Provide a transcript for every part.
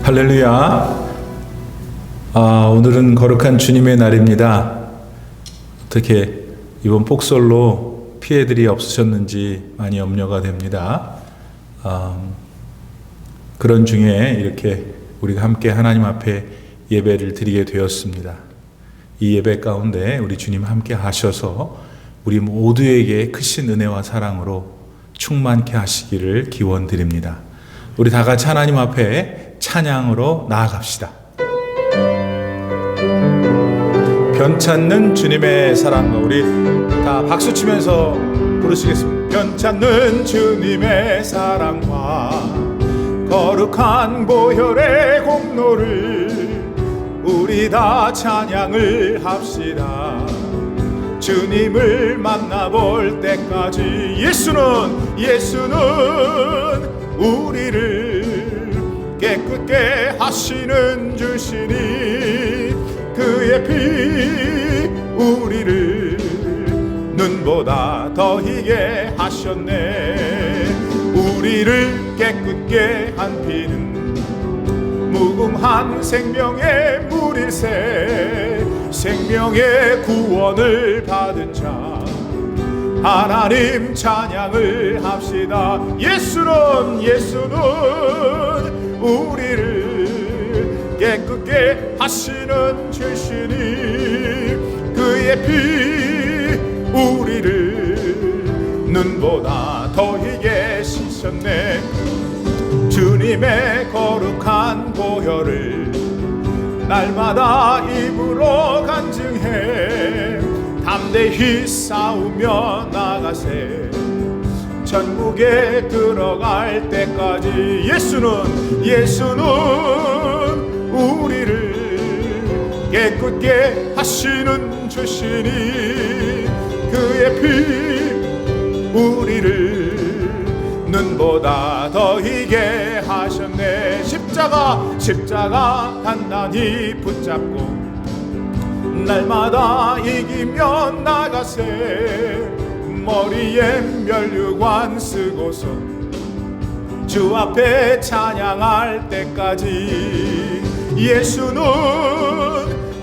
할렐루야. 오늘은 거룩한 주님의 날입니다. 어떻게 이번 폭설로 피해들이 없으셨는지 많이 염려가 됩니다. 그런 중에 이렇게 우리가 함께 하나님 앞에 예배를 드리게 되었습니다. 이 예배 가운데 우리 주님 함께 하셔서 우리 모두에게 크신 은혜와 사랑으로 충만케 하시기를 기원드립니다. 우리 다 같이 하나님 앞에 찬양으로 나아갑시다. 변찮는 주님의 사랑과 우리 다 박수 치면서 부르시겠습니다. 변찮는 주님의 사랑과 거룩한 보혈의 공로를 우리 다 찬양을 합시다. 주님을 만나볼 때까지 예수는 우리를 깨끗게 하시는 주시니 그의 피 우리를 눈보다 더 희게 하셨네. 우리를 깨끗게 한 피는 무궁한 생명의 물일세. 생명의 구원을 받은 자 하나님 찬양을 합시다. 예수는 우리를 깨끗게 하시는 주시니 그의 피 우리를 눈보다 더 희게 씻었네. 주님의 거룩한 보혈을 날마다 입으로 간증해 담대히 싸우며 나가세. 천국에 들어갈 때까지 예수는 우리를 깨끗게 하시는 주시니 그의 피 우리를 눈보다 더 희게 하셨네. 십자가 단단히 붙잡고 날마다 이기며 나가세. 머리에 면류관 쓰고서 주 앞에 찬양할 때까지 예수는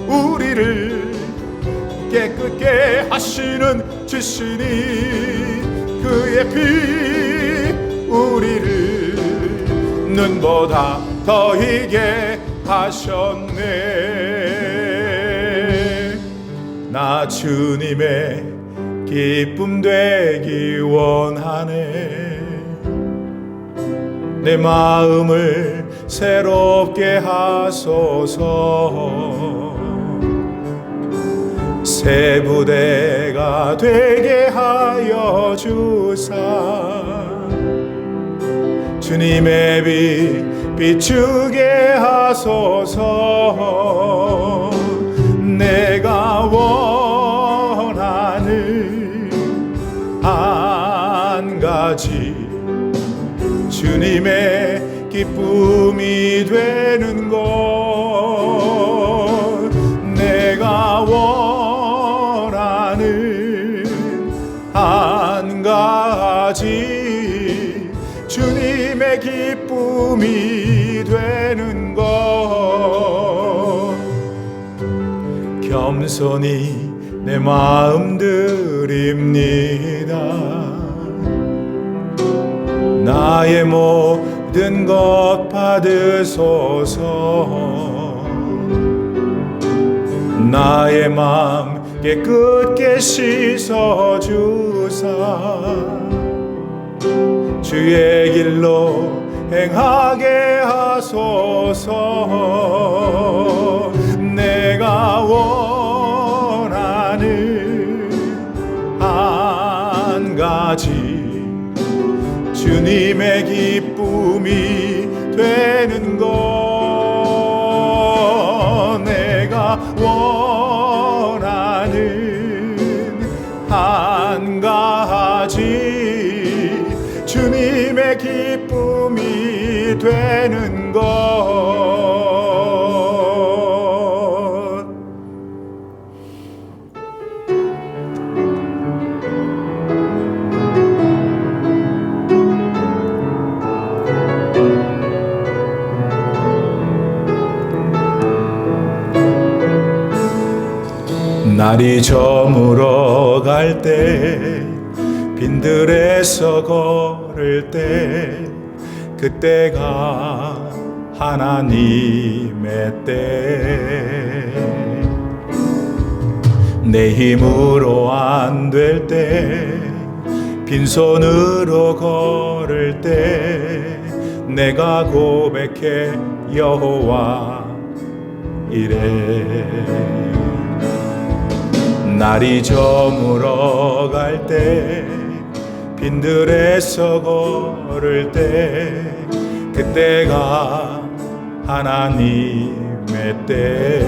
우리를 깨끗게 하시는 주시니 그의 피 우리를 눈보다 더 희게 하셨네. 나 주님의 기쁨 되기 원하네. 내 마음을 새롭게 하소서. 새 부대가 되게 하여 주사. 주님의 빛 비추게 하소서. 내가 원하는 한 가지 주님의 기쁨이 되는 것. 내가 원하는 한 가지 주님의 기쁨이 되는 것. 겸손히 내 마음 드립니다. 나의 모든 것 받으소서. 나의 마음 깨끗게 씻어주사. 주의 길로 행하게 하소서. 내가 원하는 한 가지 주님의 기쁨이 되는 것. 내가 원하는 한 가지 주님의 기쁨이 되는 것. 날이 저물어 갈 때 빈들에서 걸을 때 그때가 하나님의 때 내 힘으로 안 될 때 빈손으로 걸을 때 내가 고백해 여호와 이래 날이 저물어 갈 때 빈들에서 걸을 때 그때가 하나님의 때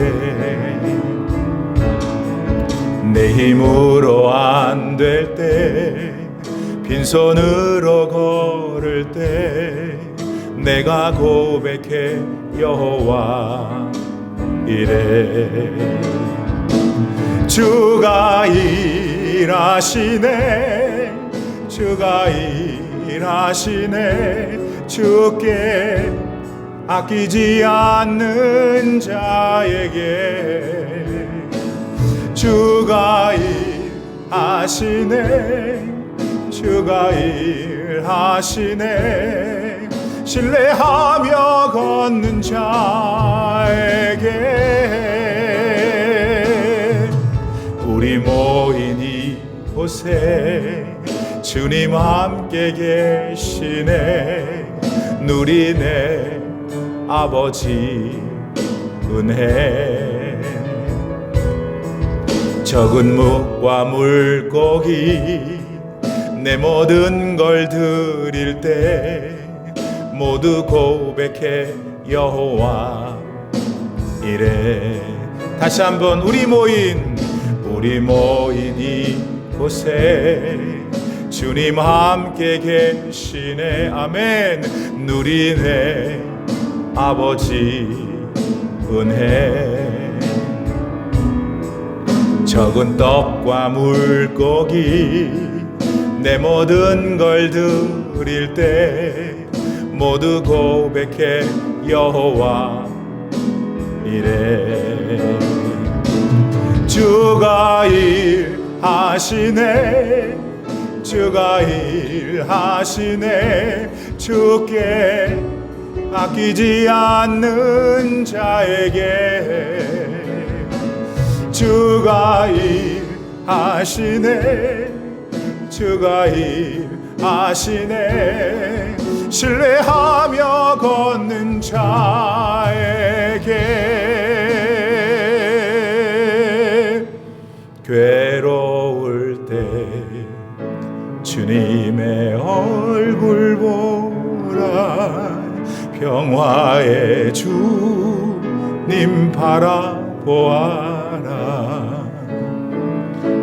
내 힘으로 안 될 때 빈손으로 걸을 때 내가 고백해 여호와 이래 주가 일하시네 주가 일하시네 주께 아끼지 않는 자에게 주가 일하시네 주가 일하시네 신뢰하며 걷는 자에게 우리 모인 이곳에 주님 함께 계시네 누리네 아버지 은혜 적은 묵과 물고기 내 모든 걸 드릴 때 모두 고백해 여호와 이래 다시 한번 우리 모인 이곳에 주님 함께 계시네 아멘 누리네 아버지 은혜 적은 떡과 물고기 내 모든 걸 드릴 때 모두 고백해 여호와 이래 주가 일하시네 주가 일하시네 주께 아끼지 않는 자에게 주가 일하시네 주가 일하시네 신뢰하며 걷는 자에게 괴로울 때 주님의 얼굴 보라 평화의 주님 바라보아라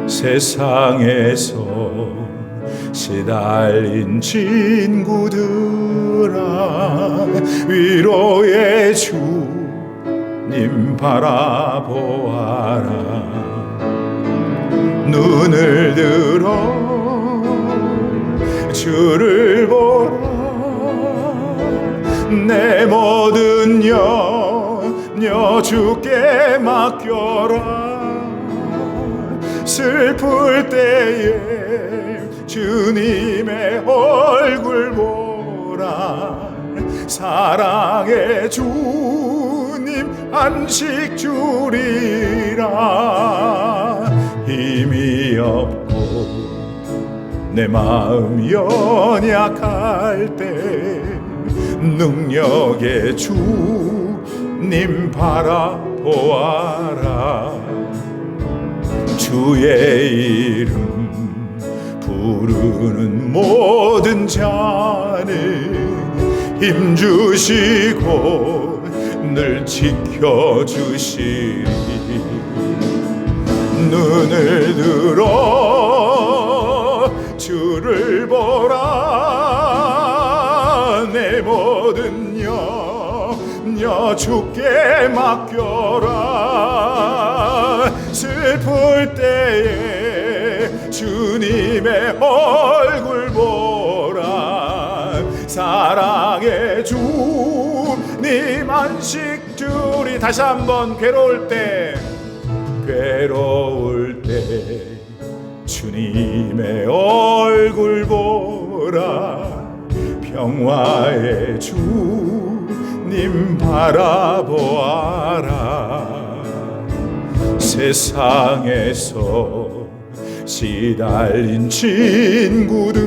세상에서 시달린 친구들아 위로의 주님 바라보아라 눈을 들어 주를 보라 내 모든 염려 주께 맡겨라 슬플 때에 주님의 얼굴 보라 사랑의 주님 안식 주리라 힘이 없고 내 마음 연약할 때 능력의 주님 바라보아라 주의 이름 부르는 모든 자는 힘주시고 늘 지켜주시리 눈을 들어 주를 보라 내 모든 염려 주께 맡겨라 슬플 때에 주님의 얼굴 보라 사랑의 주님 안식 주리 다시 한번 괴로울 때 괴로울 때 주님의 얼굴 보라. 평화의 주님 바라보아라. 세상에서 시달린 친구들아,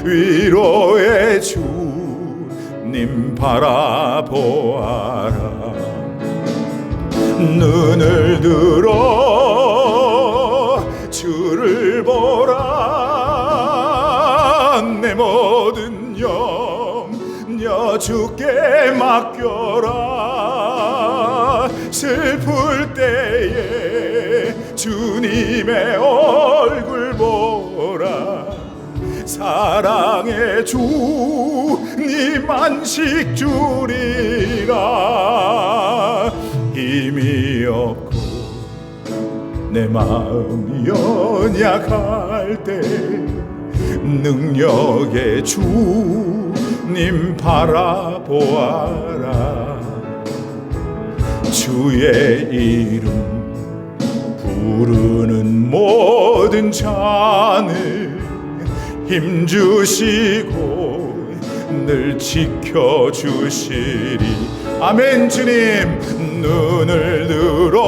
위로의 주님 바라보아라. 눈을 들어 주를 보라. 내 모든 염려 주께 맡겨라. 슬플 때에 주님의 얼굴 보라. 사랑의 주님 안식 주리라. 힘이 없고 내 마음이 연약할 때 능력의 주님 바라보아라. 주의 이름 부르는 모든 자는 힘주시고 늘 지켜주시리. 아멘. 주님 눈을 들어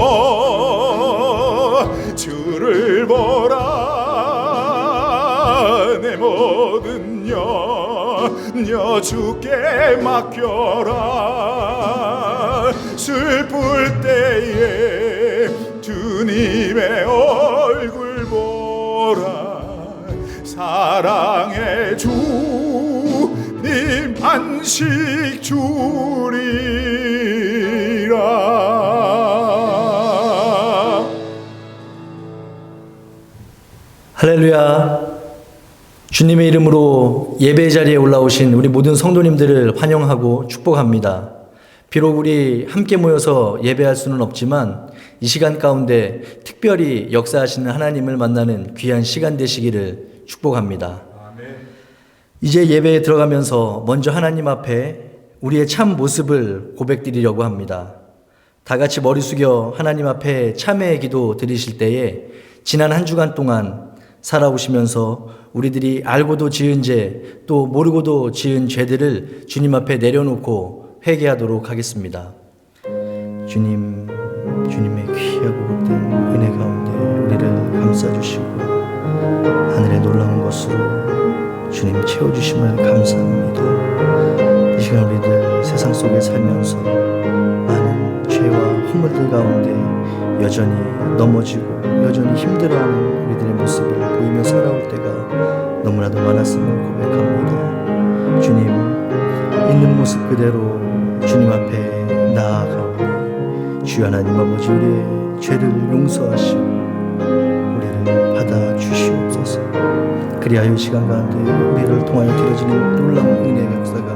주를 보라. 내 모든 염려 주께 맡겨라. 슬플 때에 주님의 얼굴 보라. 사랑의 주님 안식 주리라. 할렐루야. 주님의 이름으로 예배 자리에 올라오신 우리 모든 성도님들을 환영하고 축복합니다. 비록 우리 함께 모여서 예배할 수는 없지만 이 시간 가운데 특별히 역사하시는 하나님을 만나는 귀한 시간 되시기를 축복합니다. 아멘. 이제 예배에 들어가면서 먼저 하나님 앞에 우리의 참 모습을 고백드리려고 합니다. 다 같이 머리 숙여 하나님 앞에 참회의 기도 드리실 때에 지난 한 주간 동안 살아오시면서 우리들이 알고도 지은 죄, 또 모르고도 지은 죄들을 주님 앞에 내려놓고 회개하도록 하겠습니다. 주님, 주님의 귀하고 복된 은혜 가운데 우리를 감싸주시고 하늘의 놀라운 것으로 주님 채워주심을 감사합니다. 이 시간 우리들 세상 속에 살면서 많은 죄와 허물들 가운데 여전히 넘어지고 여전히 힘들어하는 우리들의 모습을 보이며 살아올 때가 너무나도 많았음을 고백합니다. 주님, 있는 모습 그대로 주님 앞에 나아가오니 주여 하나님 아버지, 우리의 죄를 용서하시고 우리를 받아주시옵소서. 그리하여 이 시간 가운데 우리를 통하여 드려지는 놀라운 은혜의 역사가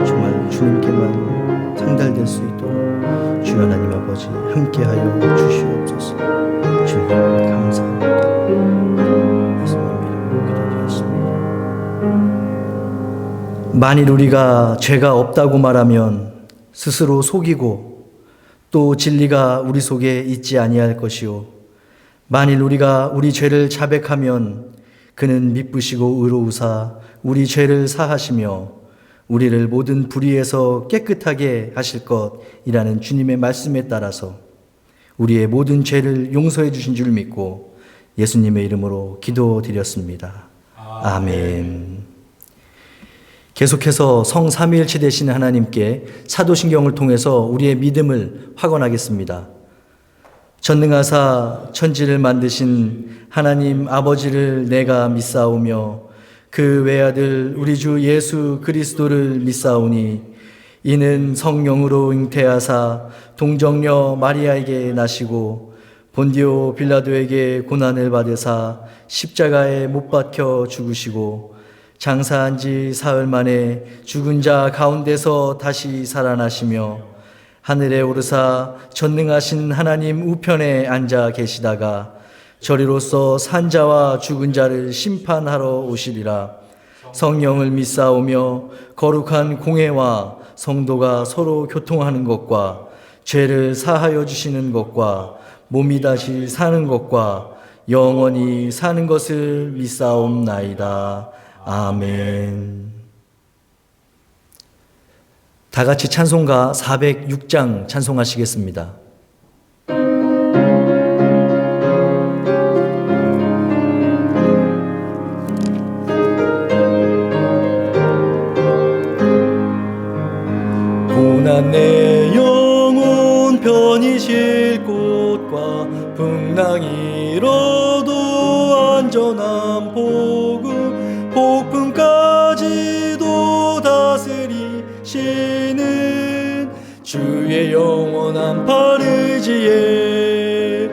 정말 주님께만 상달될 수 있도록 주여 하나님 아버지 함께하여 주시옵소서. 주님 감사합니다. 예수님 이름으로 기도드렸습니다. 만일 우리가 죄가 없다고 말하면 스스로 속이고 또 진리가 우리 속에 있지 아니할 것이요, 만일 우리가 우리 죄를 자백하면 그는 미쁘시고 의로우사 우리 죄를 사하시며 우리를 모든 불의에서 깨끗하게 하실 것이라는 주님의 말씀에 따라서 우리의 모든 죄를 용서해 주신 줄 믿고 예수님의 이름으로 기도드렸습니다. 아멘. 계속해서 성삼위일체 되신 하나님께 사도신경을 통해서 우리의 믿음을 확언하겠습니다. 전능하사 천지를 만드신 하나님 아버지를 내가 믿사오며 그 외아들 우리 주 예수 그리스도를 믿사오니 이는 성령으로 잉태하사 동정녀 마리아에게 나시고 본디오 빌라도에게 고난을 받으사 십자가에 못 박혀 죽으시고 장사한 지 사흘 만에 죽은 자 가운데서 다시 살아나시며 하늘에 오르사 전능하신 하나님 우편에 앉아 계시다가 저리로서 산 자와 죽은 자를 심판하러 오시리라. 성령을 믿사오며 거룩한 공회와 성도가 서로 교통하는 것과 죄를 사하여 주시는 것과 몸이 다시 사는 것과 영원히 사는 것을 믿사옵나이다. 아멘. 다 같이 찬송가 406장 찬송하시겠습니다. 고난 내 영혼 편히 쉴 곳과 풍랑이로도 안전한 폭풍까지도 다스리시는 주의 영원한 팔 의지에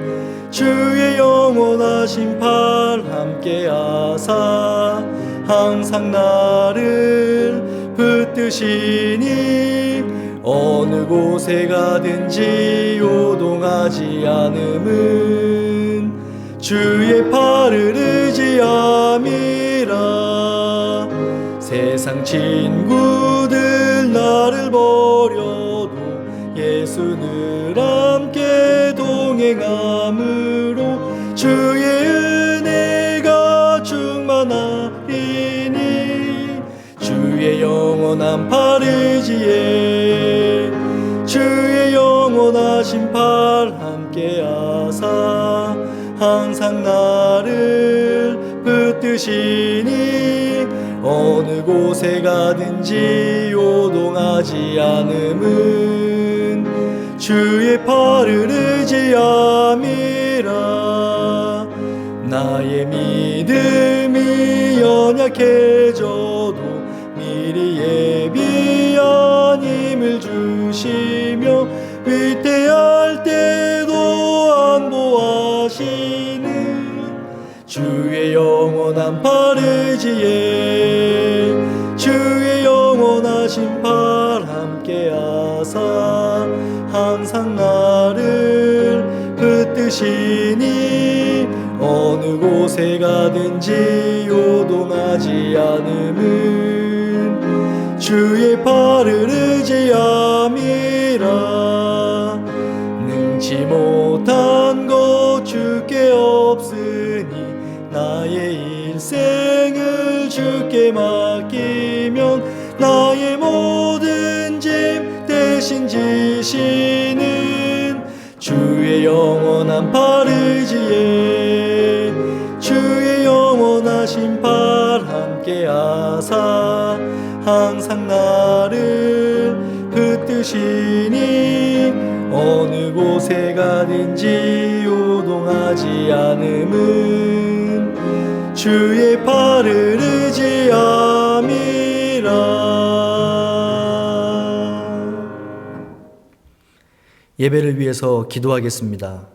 주의 영원하신 팔 함께하사 항상 나를 붙드시니 어느 곳에 가든지 요동하지 않음은 주의 팔을 의지함이라. 세상 친구들 나를 버려도 예수 늘 함께 동행함으로 주의 은혜가 충만하리니 주의 영원한 팔 의지에 주의 영원하신 팔 함께하사 항상 나를 붙드시니 어느 곳에 가든지 요동하지 않음은 주의 팔을 의지함이라. 나의 믿음이 연약해져도 미리 예비한 힘을 주시며 위태할 때도 안보하시는 주의 영원한 팔 의지에 주의 영원하신 팔 함께하사 항상 나를 붙드시니 어느 곳에 가든지 요동하지 않음은 주의 팔을 의지함이라. 능치 못한 것 주께 없으니 나의 일생을 주께 맡기면 나의 모든 짐 대신 지시는 주의 영원한 팔 의지에 주의 영원하신 팔 함께하사 항상 나를 붙드시니 어느 곳에 가든지 요동하지 않음은 주의 팔을 의지함이라. 예배를 위해서 기도하겠습니다.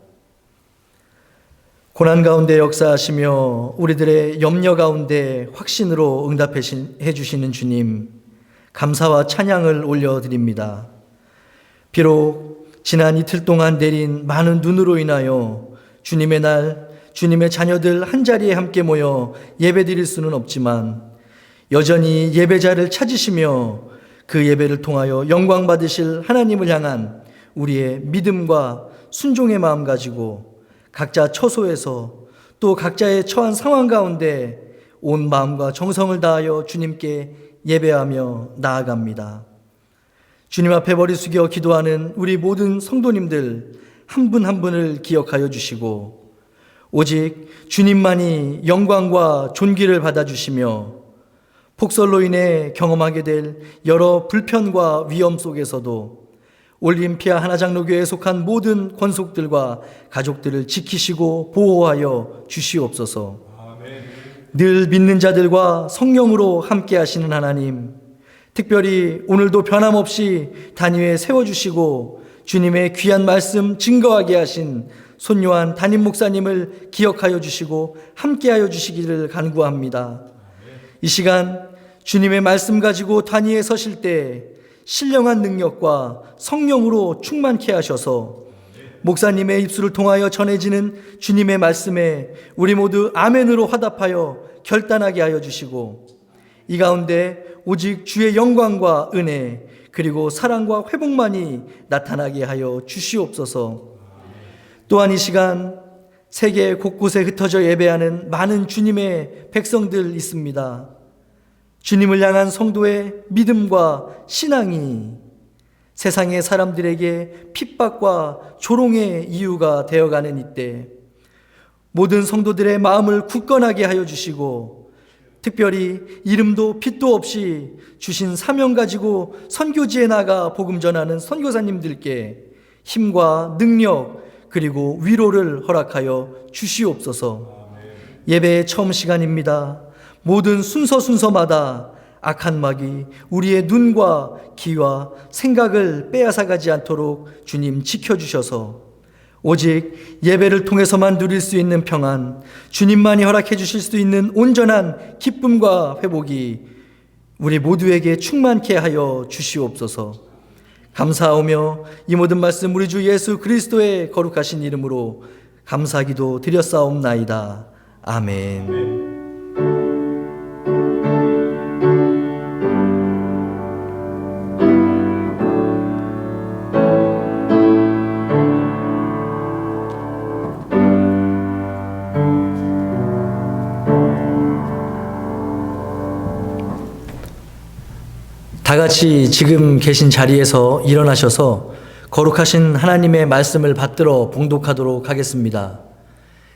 고난 가운데 역사하시며 우리들의 염려 가운데 확신으로 응답해 주시는 주님, 감사와 찬양을 올려드립니다. 비록 지난 이틀 동안 내린 많은 눈으로 인하여 주님의 날, 주님의 자녀들 한자리에 함께 모여 예배드릴 수는 없지만 여전히 예배자를 찾으시며 그 예배를 통하여 영광 받으실 하나님을 향한 우리의 믿음과 순종의 마음 가지고 각자 처소에서 또 각자의 처한 상황 가운데 온 마음과 정성을 다하여 주님께 예배하며 나아갑니다. 주님 앞에 머리 숙여 기도하는 우리 모든 성도님들 한 분 한 분을 기억하여 주시고 오직 주님만이 영광과 존귀를 받아주시며 폭설로 인해 경험하게 될 여러 불편과 위험 속에서도 올림피아 하나장로교회에 속한 모든 권속들과 가족들을 지키시고 보호하여 주시옵소서. 늘 믿는 자들과 성령으로 함께 하시는 하나님, 특별히 오늘도 변함없이 단위에 세워주시고 주님의 귀한 말씀 증거하게 하신 손요한 담임 목사님을 기억하여 주시고 함께하여 주시기를 간구합니다. 이 시간 주님의 말씀 가지고 단위에 서실 때 신령한 능력과 성령으로 충만케 하셔서 목사님의 입술을 통하여 전해지는 주님의 말씀에 우리 모두 아멘으로 화답하여 결단하게 하여 주시고 이 가운데 오직 주의 영광과 은혜 그리고 사랑과 회복만이 나타나게 하여 주시옵소서. 또한 이 시간 세계 곳곳에 흩어져 예배하는 많은 주님의 백성들 있습니다. 주님을 향한 성도의 믿음과 신앙이 세상의 사람들에게 핍박과 조롱의 이유가 되어가는 이때 모든 성도들의 마음을 굳건하게 하여 주시고 특별히 이름도 빚도 없이 주신 사명 가지고 선교지에 나가 복음 전하는 선교사님들께 힘과 능력 그리고 위로를 허락하여 주시옵소서. 예배의 처음 시간입니다. 모든 순서마다 악한 마귀 우리의 눈과 귀와 생각을 빼앗아가지 않도록 주님 지켜주셔서 오직 예배를 통해서만 누릴 수 있는 평안, 주님만이 허락해 주실 수 있는 온전한 기쁨과 회복이 우리 모두에게 충만케 하여 주시옵소서. 감사하오며 이 모든 말씀 우리 주 예수 그리스도의 거룩하신 이름으로 감사기도 드렸사옵나이다. 아멘. 다 같이 지금 계신 자리에서 일어나셔서 거룩하신 하나님의 말씀을 받들어 봉독하도록 하겠습니다.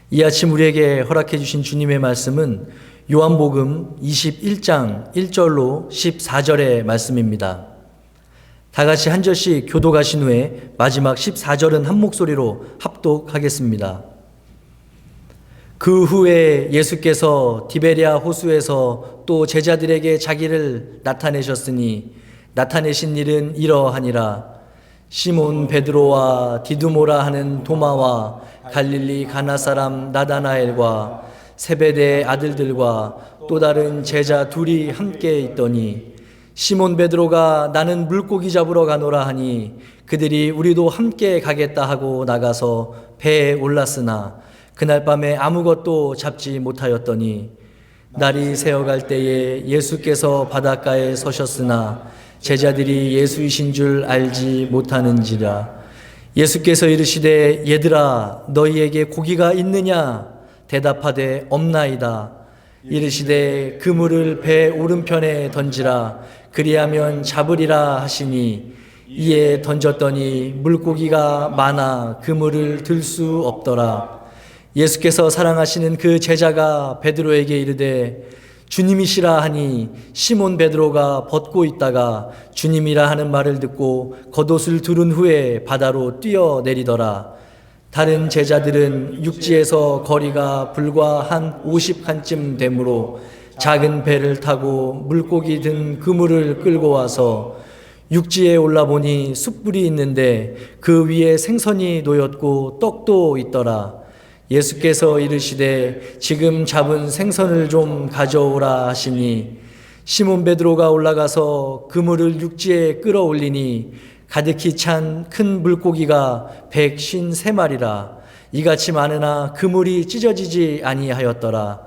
이 아침 우리에게 허락해 주신 주님의 말씀은 요한복음 21장 1절로 14절의 말씀입니다. 다 같이 한 절씩 교독하신 후에 마지막 14절은 한 목소리로 합독하겠습니다. 그 후에 예수께서 디베랴 호수에서 또 제자들에게 자기를 나타내셨으니 나타내신 일은 이러하니라. 시몬 베드로와 디두모라 하는 도마와 갈릴리 가나 사람 나다나엘과 세베대의 아들들과 또 다른 제자 둘이 함께 있더니 시몬 베드로가 나는 물고기 잡으러 가노라 하니 그들이 우리도 함께 가겠다 하고 나가서 배에 올랐으나 그날 밤에 아무것도 잡지 못하였더니 날이 새어갈 때에 예수께서 바닷가에 서셨으나 제자들이 예수이신 줄 알지 못하는지라. 예수께서 이르시되 얘들아 너희에게 고기가 있느냐 대답하되 없나이다. 이르시되 그물을 배 오른편에 던지라 그리하면 잡으리라 하시니 이에 던졌더니 물고기가 많아 그물을 들 수 없더라. 예수께서 사랑하시는 그 제자가 베드로에게 이르되 주님이시라 하니 시몬 베드로가 벗고 있다가 주님이라 하는 말을 듣고 겉옷을 두른 후에 바다로 뛰어내리더라. 다른 제자들은 육지에서 거리가 불과 한 50칸쯤 되므로 작은 배를 타고 물고기 든 그물을 끌고 와서 육지에 올라보니 숯불이 있는데 그 위에 생선이 놓였고 떡도 있더라. 예수께서 이르시되 지금 잡은 생선을 좀 가져오라 하시니 시몬 베드로가 올라가서 그물을 육지에 끌어올리니 가득히 찬 큰 물고기가 153마리라. 이같이 많으나 그물이 찢어지지 아니하였더라.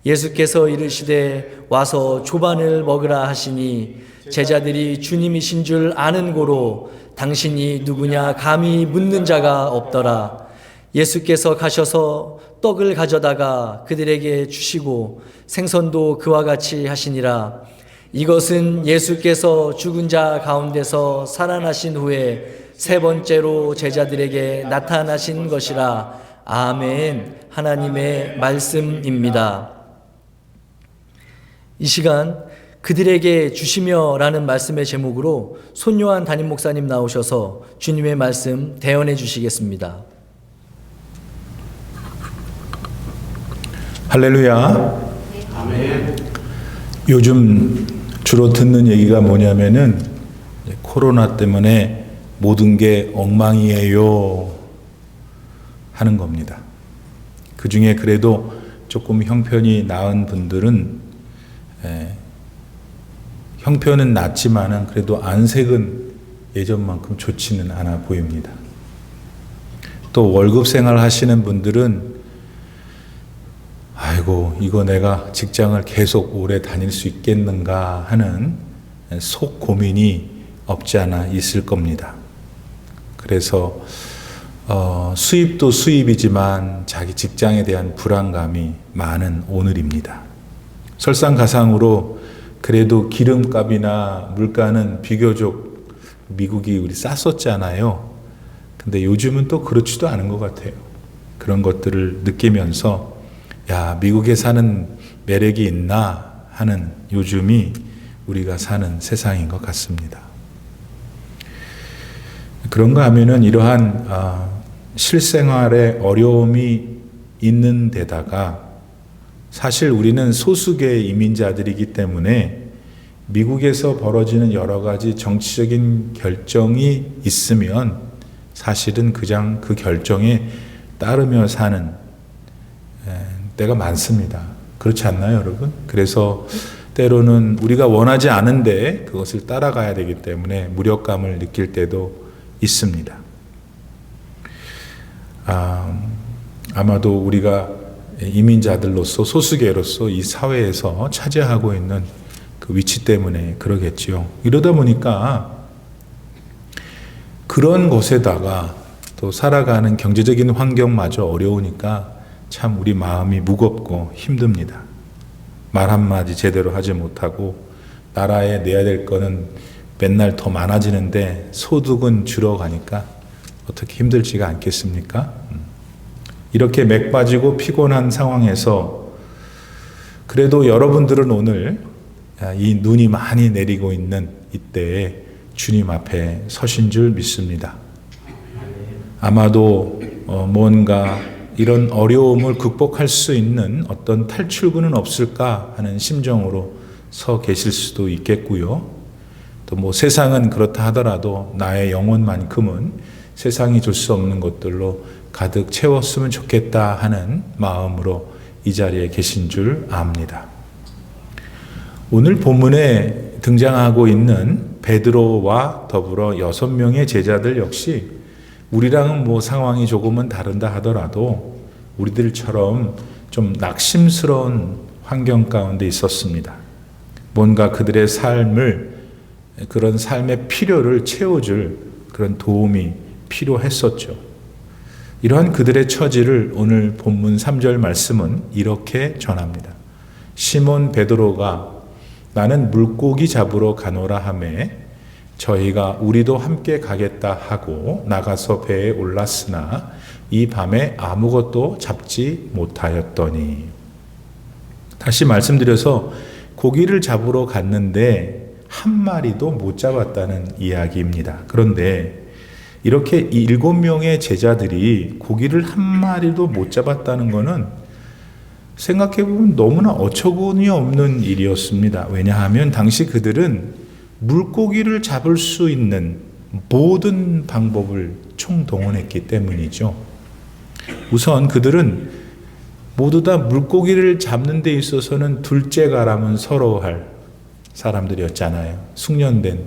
예수께서 이르시되 와서 조반을 먹으라 하시니 제자들이 주님이신 줄 아는 고로 당신이 누구냐 감히 묻는 자가 없더라. 예수께서 가셔서 떡을 가져다가 그들에게 주시고 생선도 그와 같이 하시니라. 이것은 예수께서 죽은 자 가운데서 살아나신 후에 세 번째로 제자들에게 나타나신 것이라. 아멘. 하나님의 말씀입니다. 이 시간 그들에게 주시며 라는 말씀의 제목으로 손요한 담임 목사님 나오셔서 주님의 말씀 대언해 주시겠습니다. 할렐루야. 아멘. 요즘 주로 듣는 얘기가 뭐냐면은 코로나 때문에 모든 게 엉망이에요 하는 겁니다. 그 중에 그래도 조금 형편이 나은 분들은 형편은 낫지만은 그래도 안색은 예전만큼 좋지는 않아 보입니다. 또 월급 생활 하시는 분들은 아이고 이거 내가 직장을 계속 오래 다닐 수 있겠는가 하는 속 고민이 없지 않아 있을 겁니다. 그래서 수입도 수입이지만 자기 직장에 대한 불안감이 많은 오늘입니다. 설상가상으로 그래도 기름값이나 물가는 비교적 미국이 우리 쌌었잖아요. 근데 요즘은 또 그렇지도 않은 것 같아요. 그런 것들을 느끼면서 야, 미국에 사는 매력이 있나 하는 요즘이 우리가 사는 세상인 것 같습니다. 그런가 하면은 이러한 실생활에 어려움이 있는 데다가 사실 우리는 소수계의 이민자들이기 때문에 미국에서 벌어지는 여러 가지 정치적인 결정이 있으면 사실은 그냥 그 결정에 따르며 사는 때가 많습니다. 그렇지 않나요, 여러분? 그래서 때로는 우리가 원하지 않은데 그것을 따라가야 되기 때문에 무력감을 느낄 때도 있습니다. 아마도 우리가 이민자들로서 소수계로서 이 사회에서 차지하고 있는 그 위치 때문에 그러겠지요. 이러다 보니까 그런 곳에다가 또 살아가는 경제적인 환경마저 어려우니까 참 우리 마음이 무겁고 힘듭니다. 말 한마디 제대로 하지 못하고 나라에 내야 될 거는 맨날 더 많아지는데 소득은 줄어가니까 어떻게 힘들지가 않겠습니까? 이렇게 맥 빠지고 피곤한 상황에서 그래도 여러분들은 오늘 이 눈이 많이 내리고 있는 이때에 주님 앞에 서신 줄 믿습니다. 아마도 뭔가 이런 어려움을 극복할 수 있는 어떤 탈출구는 없을까 하는 심정으로 서 계실 수도 있겠고요. 또 뭐 세상은 그렇다 하더라도 나의 영혼만큼은 세상이 줄 수 없는 것들로 가득 채웠으면 좋겠다 하는 마음으로 이 자리에 계신 줄 압니다. 오늘 본문에 등장하고 있는 베드로와 더불어 6명의 제자들 역시 우리랑은 뭐 상황이 조금은 다른다 하더라도 우리들처럼 좀 낙심스러운 환경 가운데 있었습니다. 뭔가 그들의 삶을 그런 삶의 필요를 채워줄 그런 도움이 필요했었죠. 이러한 그들의 처지를 오늘 본문 3절 말씀은 이렇게 전합니다. 시몬 베드로가 나는 물고기 잡으러 가노라 하매 저희가 우리도 함께 가겠다 하고 나가서 배에 올랐으나 이 밤에 아무것도 잡지 못하였더니. 다시 말씀드려서 고기를 잡으러 갔는데 한 마리도 못 잡았다는 이야기입니다. 그런데 이렇게 7명의 제자들이 고기를 한 마리도 못 잡았다는 것은 생각해보면 너무나 어처구니 없는 일이었습니다. 왜냐하면 당시 그들은 물고기를 잡을 수 있는 모든 방법을 총동원했기 때문이죠. 우선 그들은 모두 다 물고기를 잡는 데 있어서는 둘째가라면 서러워할 사람들이었잖아요. 숙련된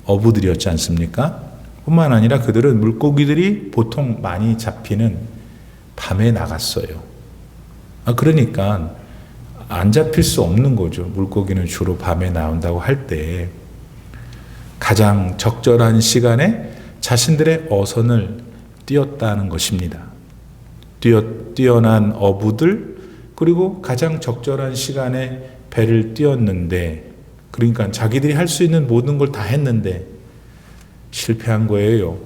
어부들이었지 않습니까? 뿐만 아니라 그들은 물고기들이 보통 많이 잡히는 밤에 나갔어요. 그러니까 안 잡힐 수 없는 거죠. 물고기는 주로 밤에 나온다고 할 때 가장 적절한 시간에 자신들의 어선을 띄었다는 것입니다. 뛰어난 어부들 그리고 가장 적절한 시간에 배를 띄었는데 그러니까 자기들이 할 수 있는 모든 걸 다 했는데 실패한 거예요.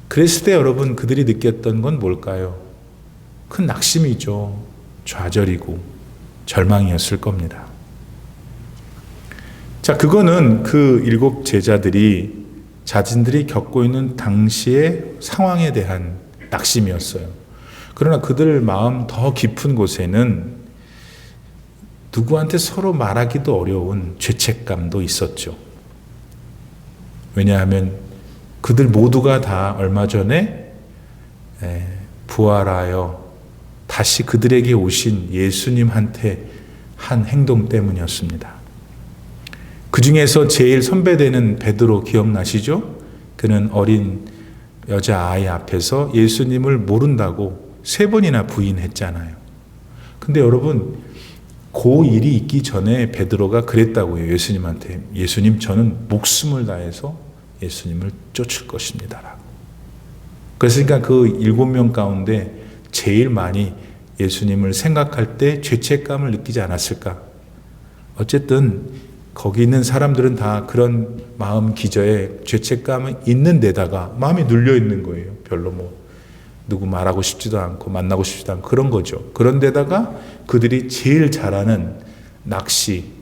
그랬을 때 여러분 그들이 느꼈던 건 뭘까요? 큰 낙심이죠. 좌절이고 절망이었을 겁니다. 자, 그거는 그 7 제자들이 자신들이 겪고 있는 당시의 상황에 대한 낙심이었어요. 그러나 그들 마음 더 깊은 곳에는 누구한테 서로 말하기도 어려운 죄책감도 있었죠. 왜냐하면 그들 모두가 다 얼마 전에 부활하여 다시 그들에게 오신 예수님한테 한 행동 때문이었습니다. 그 중에서 제일 선배되는 베드로 기억나시죠? 그는 어린 여자아이 앞에서 예수님을 모른다고 3번이나 부인했잖아요. 근데 여러분 그 일이 있기 전에 베드로가 그랬다고 해요. 예수님한테. 예수님, 저는 목숨을 다해서 예수님을 쫓을 것입니다. 라고. 그러니까 그 7명 가운데 제일 많이 예수님을 생각할 때 죄책감을 느끼지 않았을까? 어쨌든 거기 있는 사람들은 다 그런 마음 기저에 죄책감은 있는 데다가 마음이 눌려 있는 거예요. 별로 누구 말하고 싶지도 않고 만나고 싶지도 않고 그런 거죠. 그런 데다가 그들이 제일 잘하는 낚시,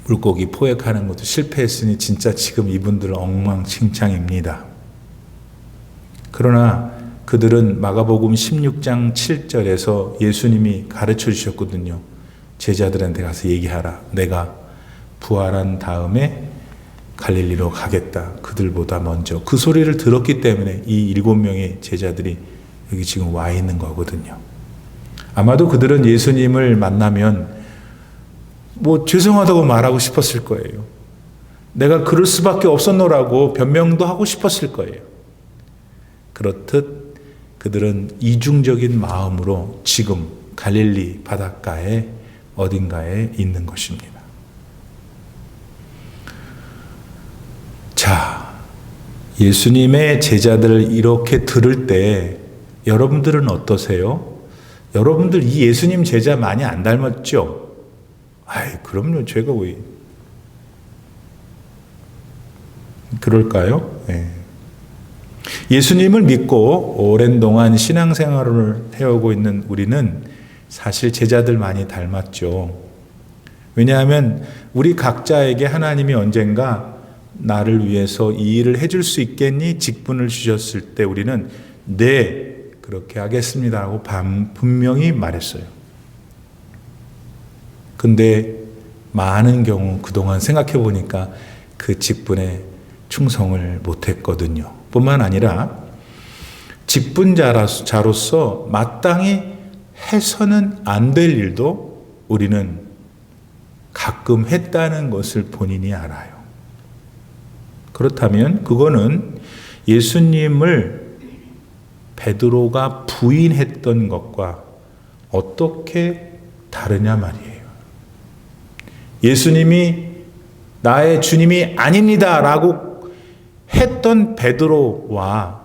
물고기 포획하는 것도 실패했으니 진짜 지금 이분들은 엉망진창입니다. 그러나 그들은 마가복음 16장 7절에서 예수님이 가르쳐 주셨거든요. 제자들한테 가서 얘기하라. 내가 부활한 다음에 갈릴리로 가겠다. 그들보다 먼저. 그 소리를 들었기 때문에 이 7명의 제자들이 여기 지금 와 있는 거거든요. 아마도 그들은 예수님을 만나면 죄송하다고 말하고 싶었을 거예요. 내가 그럴 수밖에 없었노라고 변명도 하고 싶었을 거예요. 그렇듯 그들은 이중적인 마음으로 지금 갈릴리 바닷가에 어딘가에 있는 것입니다. 자, 예수님의 제자들을 이렇게 들을 때 여러분들은 어떠세요? 여러분들 이 예수님 제자 많이 안 닮았죠? 그럼요. 제가 왜 그럴까요? 네. 예수님을 믿고 오랜 동안 신앙생활을 해오고 있는 우리는 사실 제자들 많이 닮았죠. 왜냐하면 우리 각자에게 하나님이 언젠가 나를 위해서 이 일을 해줄 수 있겠니? 직분을 주셨을 때 우리는 네, 그렇게 하겠습니다라고 분명히 말했어요. 근데 많은 경우 그동안 생각해 보니까 그 직분에 충성을 못했거든요. 뿐만 아니라 직분자로서 마땅히 해서는 안 될 일도 우리는 가끔 했다는 것을 본인이 알아요. 그렇다면 그거는 예수님을 베드로가 부인했던 것과 어떻게 다르냐 말이에요. 예수님이 나의 주님이 아닙니다 라고 했던 베드로와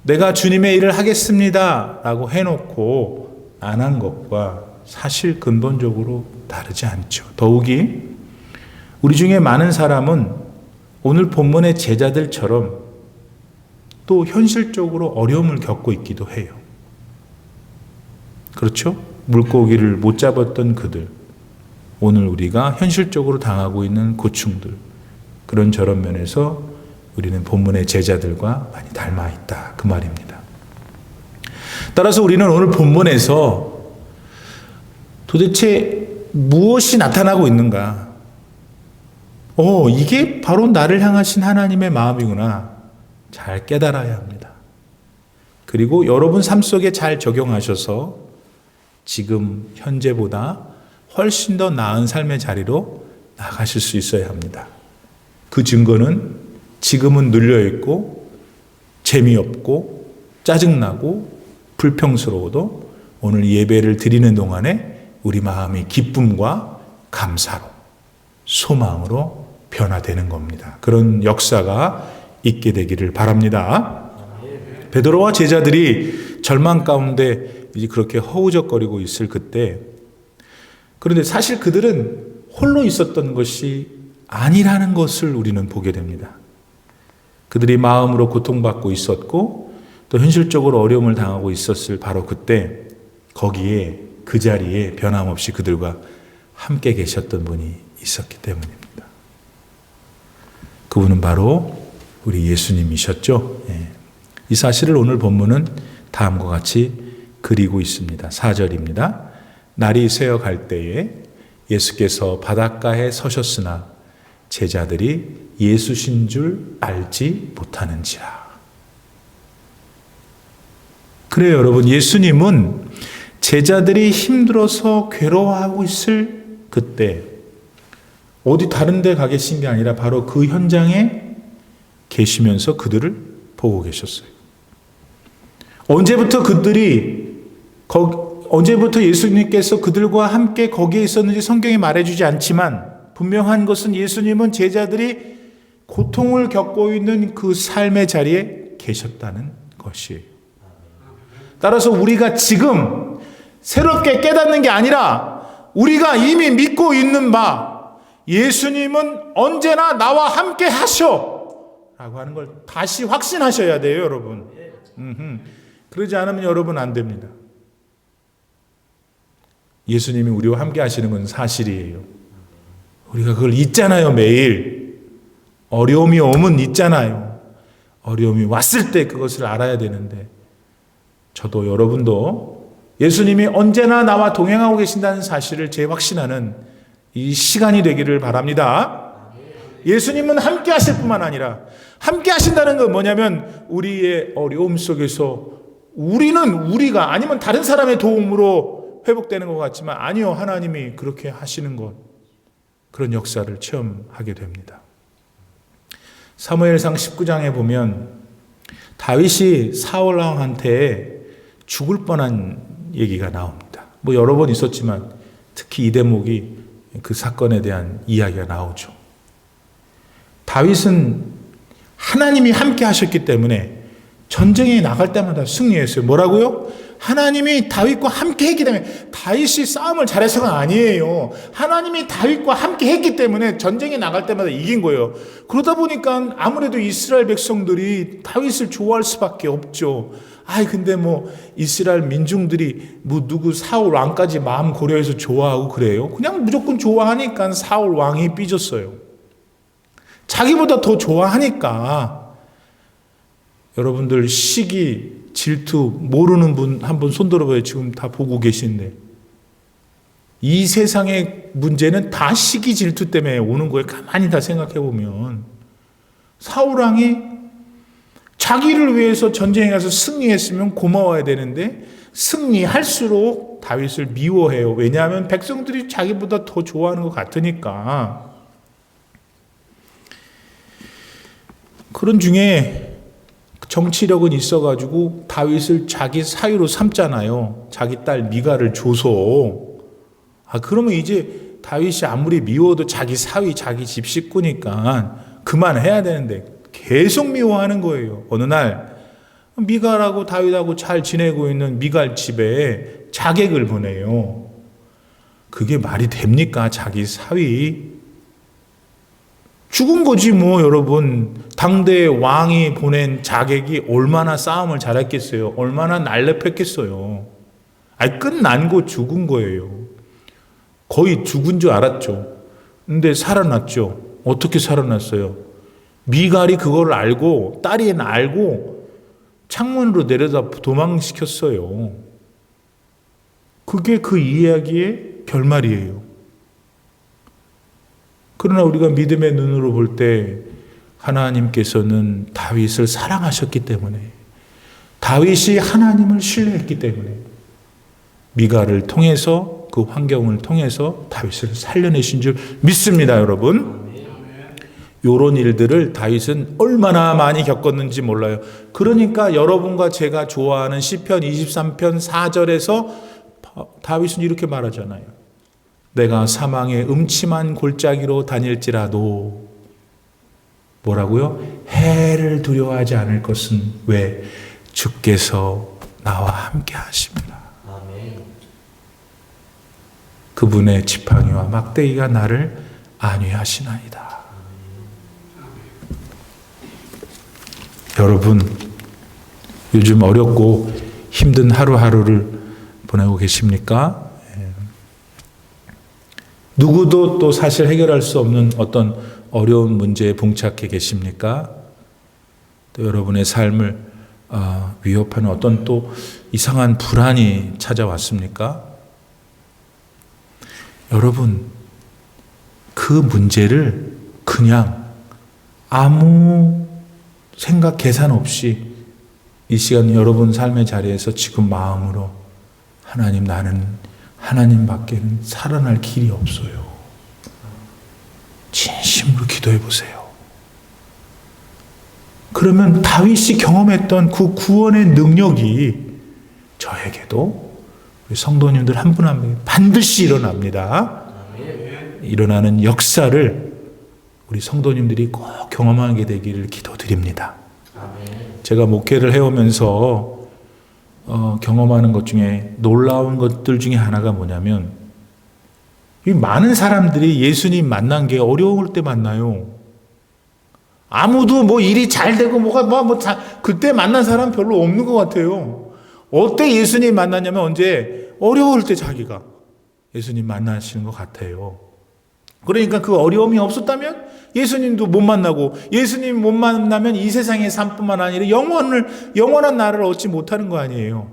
내가 주님의 일을 하겠습니다 라고 해놓고 안 한 것과 사실 근본적으로 다르지 않죠. 더욱이 우리 중에 많은 사람은 오늘 본문의 제자들처럼 또 현실적으로 어려움을 겪고 있기도 해요. 그렇죠? 물고기를 못 잡았던 그들, 오늘 우리가 현실적으로 당하고 있는 고충들, 그런 저런 면에서 우리는 본문의 제자들과 많이 닮아 있다 그 말입니다. 따라서 우리는 오늘 본문에서 도대체 무엇이 나타나고 있는가? 이게 바로 나를 향하신 하나님의 마음이구나. 잘 깨달아야 합니다. 그리고 여러분 삶 속에 잘 적용하셔서 지금 현재보다 훨씬 더 나은 삶의 자리로 나가실 수 있어야 합니다. 그 증거는 지금은 눌려있고 재미없고 짜증나고 불평스러워도 오늘 예배를 드리는 동안에 우리 마음이 기쁨과 감사로 소망으로 변화되는 겁니다. 그런 역사가 있게 되기를 바랍니다. 베드로와 제자들이 절망 가운데 이제 그렇게 허우적거리고 있을 그때, 그런데 사실 그들은 홀로 있었던 것이 아니라는 것을 우리는 보게 됩니다. 그들이 마음으로 고통받고 있었고 또 현실적으로 어려움을 당하고 있었을 바로 그때 거기에 그 자리에 변함없이 그들과 함께 계셨던 분이 있었기 때문입니다. 그분은 바로 우리 예수님이셨죠. 이 사실을 오늘 본문은 다음과 같이 그리고 있습니다. 4절입니다. 날이 새어갈 때에 예수께서 바닷가에 서셨으나 제자들이 예수신 줄 알지 못하는지라. 그래요, 여러분. 예수님은 제자들이 힘들어서 괴로워하고 있을 그때 어디 다른 데 가 계신 게 아니라 바로 그 현장에 계시면서 그들을 보고 계셨어요. 언제부터 그들이 언제부터 예수님께서 그들과 함께 거기에 있었는지 성경이 말해주지 않지만 분명한 것은 예수님은 제자들이 고통을 겪고 있는 그 삶의 자리에 계셨다는 것이에요. 따라서 우리가 지금 새롭게 깨닫는 게 아니라 우리가 이미 믿고 있는 바 예수님은 언제나 나와 함께 하셔 라고 하는 걸 다시 확신하셔야 돼요, 여러분. 그러지 않으면 여러분 안 됩니다. 예수님이 우리와 함께 하시는 건 사실이에요. 우리가 그걸 잊잖아요, 매일. 어려움이 오면 잊잖아요. 어려움이 왔을 때 그것을 알아야 되는데, 저도 여러분도 예수님이 언제나 나와 동행하고 계신다는 사실을 재확신하는 이 시간이 되기를 바랍니다. 예수님은 함께 하실 뿐만 아니라 함께 하신다는 건 뭐냐면 우리의 어려움 속에서 우리가 아니면 다른 사람의 도움으로 회복되는 것 같지만 아니요, 하나님이 그렇게 하시는 것, 그런 역사를 체험하게 됩니다. 사무엘상 19장에 보면 다윗이 사울 왕한테 죽을 뻔한 얘기가 나옵니다. 뭐 여러 번 있었지만 특히 이 대목이 그 사건에 대한 이야기가 나오죠. 다윗은 하나님이 함께 하셨기 때문에 전쟁에 나갈 때마다 승리했어요. 뭐라고요? 하나님이 다윗과 함께 했기 때문에. 다윗이 싸움을 잘해서가 아니에요. 하나님이 다윗과 함께 했기 때문에 전쟁에 나갈 때마다 이긴 거예요. 그러다 보니까 아무래도 이스라엘 백성들이 다윗을 좋아할 수밖에 없죠. 근데 뭐 이스라엘 민중들이 뭐 누구 사울 왕까지 마음 고려해서 좋아하고 그래요? 그냥 무조건 좋아하니까 사울 왕이 삐졌어요. 자기보다 더 좋아하니까. 여러분들 시기, 질투 모르는 분 한번 손 들어봐요. 지금 다 보고 계신데. 이 세상의 문제는 다 시기, 질투 때문에 오는 거예요. 가만히 다 생각해 보면. 사울 왕이 자기를 위해서 전쟁에 가서 승리했으면 고마워야 되는데 승리할수록 다윗을 미워해요. 왜냐하면 백성들이 자기보다 더 좋아하는 것 같으니까. 그런 중에 정치력은 있어가지고 다윗을 자기 사위로 삼잖아요. 자기 딸 미가를 줘서. 그러면 이제 다윗이 아무리 미워도 자기 사위, 자기 집 식구니까 그만해야 되는데 계속 미워하는 거예요. 어느 날 미가라고 다윗하고 잘 지내고 있는 미갈 집에 자객을 보내요. 그게 말이 됩니까? 자기 사위. 죽은 거지 뭐. 여러분, 당대 왕이 보낸 자객이 얼마나 싸움을 잘했겠어요? 얼마나 날렵했겠어요? 끝난 거 죽은 거예요. 거의 죽은 줄 알았죠. 근데 살아났죠. 어떻게 살아났어요? 미갈이 그걸 알고, 딸이 알고 창문으로 내려다 도망시켰어요. 그게 그 이야기의 결말이에요. 그러나 우리가 믿음의 눈으로 볼 때 하나님께서는 다윗을 사랑하셨기 때문에, 다윗이 하나님을 신뢰했기 때문에 미가를 통해서, 그 환경을 통해서 다윗을 살려내신 줄 믿습니다, 여러분. 이런 일들을 다윗은 얼마나 많이 겪었는지 몰라요. 그러니까 여러분과 제가 좋아하는 시편 23편 4절에서 다윗은 이렇게 말하잖아요. 내가 사망의 음침한 골짜기로 다닐지라도, 뭐라고요? 해를 두려워하지 않을 것은 왜? 주께서 나와 함께 하십니다. 그분의 지팡이와 막대기가 나를 안위하시나이다. 여러분, 요즘 어렵고 힘든 하루하루를 보내고 계십니까? 누구도 또 사실 해결할 수 없는 어떤 어려운 문제에 봉착해 계십니까? 또 여러분의 삶을 위협하는 어떤 또 이상한 불안이 찾아왔습니까? 여러분, 그 문제를 그냥 아무 생각, 계산 없이 이 시간 여러분 삶의 자리에서 지금 마음으로 하나님, 나는 하나님밖에는 살아날 길이 없어요. 진심으로 기도해 보세요. 그러면 다윗이 경험했던 그 구원의 능력이 저에게도 우리 성도님들 한 분 한 분이 반드시 일어납니다. 일어나는 역사를 우리 성도님들이 꼭 경험하게 되기를 기도드립니다. 제가 목회를 해오면서 경험하는 것 중에 놀라운 것들 중에 하나가 뭐냐면, 이 많은 사람들이 예수님 만난 게 어려울 때 만나요. 아무도 뭐 일이 잘 되고 그때 만난 사람 별로 없는 것 같아요. 어때 예수님 만났냐면 언제? 어려울 때 자기가 예수님 만나시는 것 같아요. 그러니까 그 어려움이 없었다면 예수님도 못 만나고, 예수님 못 만나면 이 세상의 삶뿐만 아니라 영원한 나를 얻지 못하는 거 아니에요.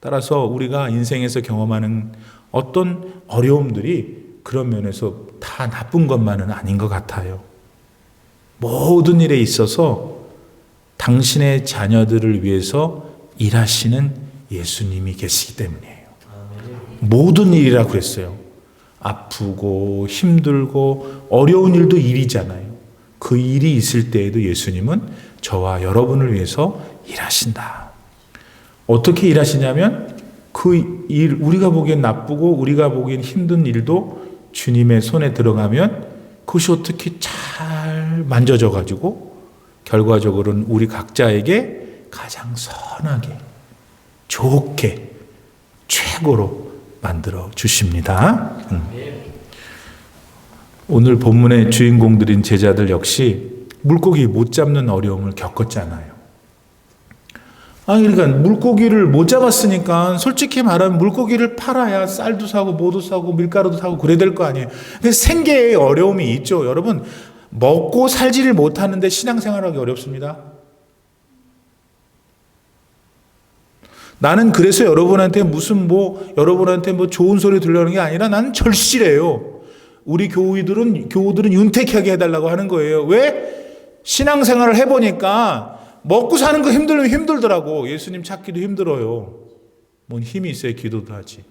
따라서 우리가 인생에서 경험하는 어떤 어려움들이 그런 면에서 다 나쁜 것만은 아닌 것 같아요. 모든 일에 있어서 당신의 자녀들을 위해서 일하시는 예수님이 계시기 때문이에요. 모든 일이라 그랬어요. 아프고 힘들고 어려운 일도 일이잖아요. 그 일이 있을 때에도 예수님은 저와 여러분을 위해서 일하신다. 어떻게 일하시냐면 그 일, 우리가 보기엔 나쁘고 우리가 보기엔 힘든 일도 주님의 손에 들어가면 그것이 어떻게 잘 만져져 가지고 결과적으로는 우리 각자에게 가장 선하게, 좋게, 최고로 만들어 주십니다. 오늘 본문의 주인공들인 제자들 역시 물고기 못 잡는 어려움을 겪었잖아요. 그러니까 물고기를 못 잡았으니까 솔직히 말하면 물고기를 팔아야 쌀도 사고 뭐도 사고 밀가루도 사고 그래야 될 거 아니에요. 근데 생계에 어려움이 있죠. 여러분, 먹고 살지를 못하는데 신앙생활하기 어렵습니다. 나는 그래서 여러분한테 여러분한테 좋은 소리 들려는 게 아니라 나는 절실해요. 우리 교우들은 윤택하게 해달라고 하는 거예요. 왜? 신앙생활을 해보니까 먹고 사는 거 힘들면 힘들더라고. 예수님 찾기도 힘들어요. 뭔 힘이 있어야 기도도 하지.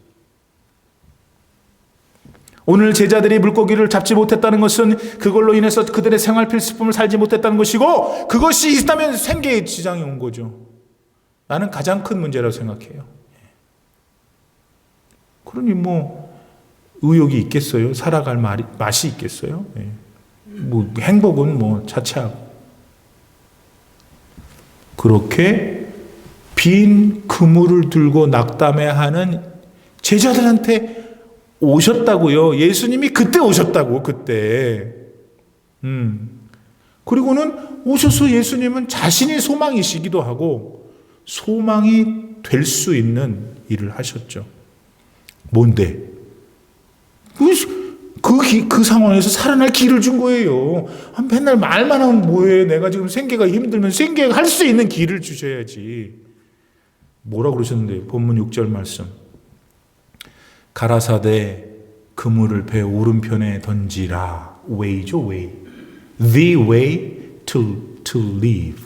오늘 제자들이 물고기를 잡지 못했다는 것은 그걸로 인해서 그들의 생활 필수품을 살지 못했다는 것이고, 그것이 있다면 생계에 지장이 온 거죠. 나는 가장 큰 문제라고 생각해요. 그러니 의욕이 있겠어요? 살아갈 맛이 있겠어요? 행복은 차치하고. 그렇게 빈 그물을 들고 낙담해하는 제자들한테 오셨다고요. 예수님이 그때 오셨다고, 그때. 그리고는 오셔서 예수님은 자신이 소망이시기도 하고 소망이 될 수 있는 일을 하셨죠. 뭔데? 그 상황에서 살아날 길을 준 거예요. 맨날 말만 하면 뭐해. 내가 지금 생계가 힘들면 생계할 수 있는 길을 주셔야지. 뭐라 그러셨는데? 본문 6절 말씀. 가라사대 그물을 배 오른편에 던지라. way죠, way. The way to live.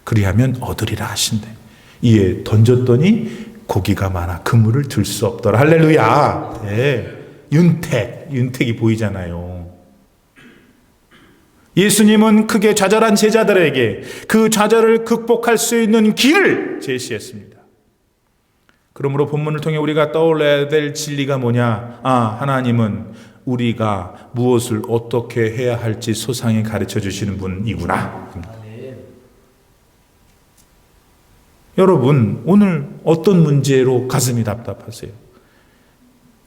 그리하면 얻으리라 하신대. 이에 던졌더니 고기가 많아 그물을 들 수 없더라. 할렐루야. 네. 윤택이 보이잖아요. 예수님은 크게 좌절한 제자들에게 그 좌절을 극복할 수 있는 길을 제시했습니다. 그러므로 본문을 통해 우리가 떠올려야 될 진리가 뭐냐? 하나님은 우리가 무엇을 어떻게 해야 할지 소상히 가르쳐 주시는 분이구나. 여러분, 오늘 어떤 문제로 가슴이 답답하세요?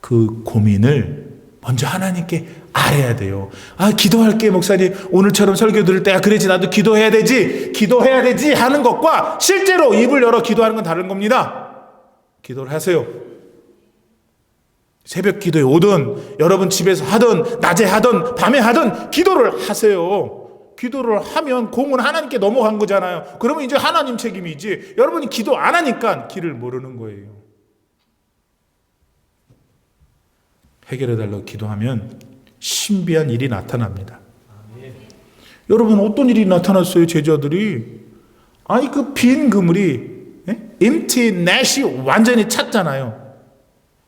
그 고민을 먼저 하나님께 알아야 돼요. 기도할게, 목사님. 오늘처럼 설교 들을 때 그래지 나도 기도해야 되지 하는 것과 실제로 입을 열어 기도하는 건 다른 겁니다. 기도를 하세요. 새벽 기도에 오든 여러분 집에서 하든 낮에 하든 밤에 하든 기도를 하세요. 기도를 하면 공은 하나님께 넘어간 거잖아요. 그러면 이제 하나님 책임이지. 여러분이 기도 안 하니까 길을 모르는 거예요. 해결해달라고 기도하면 신비한 일이 나타납니다. 여러분, 어떤 일이 나타났어요? 제자들이 그 빈 그물이 empty net이 완전히 찼잖아요.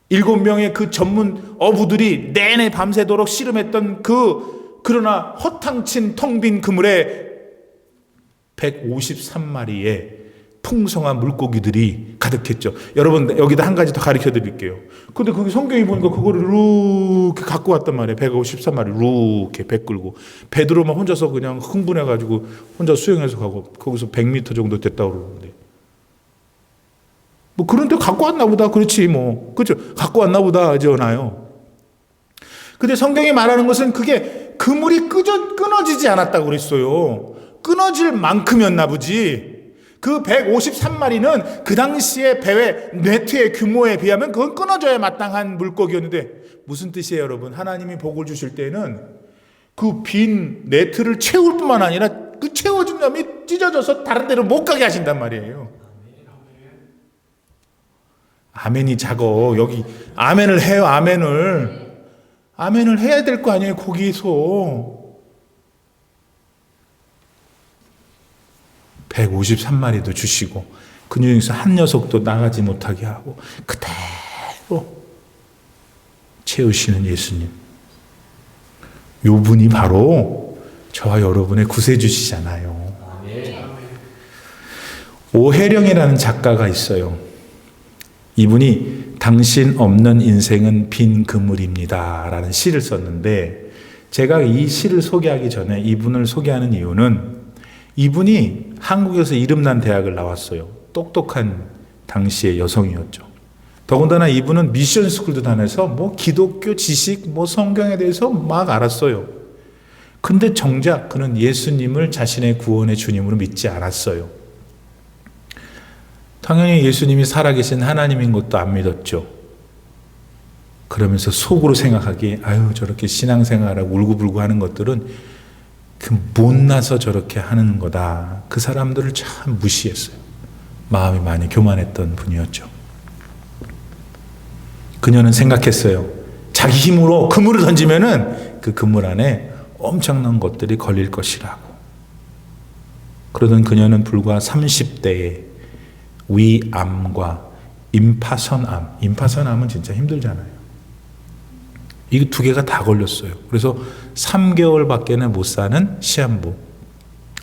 7명의 그 전문 어부들이 내내 밤새도록 씨름했던 그러나 허탕친 텅 빈 그물에 153마리의 풍성한 물고기들이 가득했죠. 여러분, 여기다 한 가지 더 가르쳐 드릴게요. 근데 거기 성경에 보니까 그거를 이렇게 갖고 왔단 말이에요. 배가 53마리 이렇게 배 끌고. 베드로만 혼자서 그냥 흥분해가지고 혼자 수영해서 가고, 거기서 100m 정도 됐다고 그러는데. 뭐 그런데 갖고 왔나 보다. 그렇지 뭐. 그렇죠. 갖고 왔나 보다 하지 않아요. 근데 성경이 말하는 것은 그게 그물이 끊어지지 않았다고 그랬어요. 끊어질 만큼이었나 보지. 그 153마리는 그 당시에 배의 네트의 규모에 비하면 그건 끊어져야 마땅한 물고기였는데, 무슨 뜻이에요, 여러분? 하나님이 복을 주실 때는 그 빈 네트를 채울 뿐만 아니라 그 채워진 다음에 찢어져서 다른 데로 못 가게 하신단 말이에요. 아멘이 작어. 여기 아멘을 해요. 아멘을 해야 될 거 아니에요, 거기서. 153마리도 주시고 그 중에서 한 녀석도 나가지 못하게 하고 그대로 채우시는 예수님. 요 분이 바로 저와 여러분의 구세주시잖아요. 오혜령이라는 작가가 있어요. 이분이 당신 없는 인생은 빈 그물입니다 라는 시를 썼는데, 제가 이 시를 소개하기 전에 이분을 소개하는 이유는 이분이 한국에서 이름난 대학을 나왔어요. 똑똑한 당시의 여성이었죠. 더군다나 이분은 미션 스쿨도 다녀서 뭐 기독교 지식, 뭐 성경에 대해서 막 알았어요. 근데 정작 그는 예수님을 자신의 구원의 주님으로 믿지 않았어요. 당연히 예수님이 살아계신 하나님인 것도 안 믿었죠. 그러면서 속으로 생각하기에 아유, 저렇게 신앙생활하고 울고불고 하는 것들은 그 못나서 저렇게 하는 거다. 그 사람들을 참 무시했어요. 마음이 많이 교만했던 분이었죠. 그녀는 생각했어요. 자기 힘으로 그물을 던지면은 그 그물 안에 엄청난 것들이 걸릴 것이라고. 그러던 그녀는 불과 30대에 위암과 임파선암. 임파선암은 진짜 힘들잖아요. 이 두 개가 다 걸렸어요. 그래서 3개월밖에는 못 사는 시한부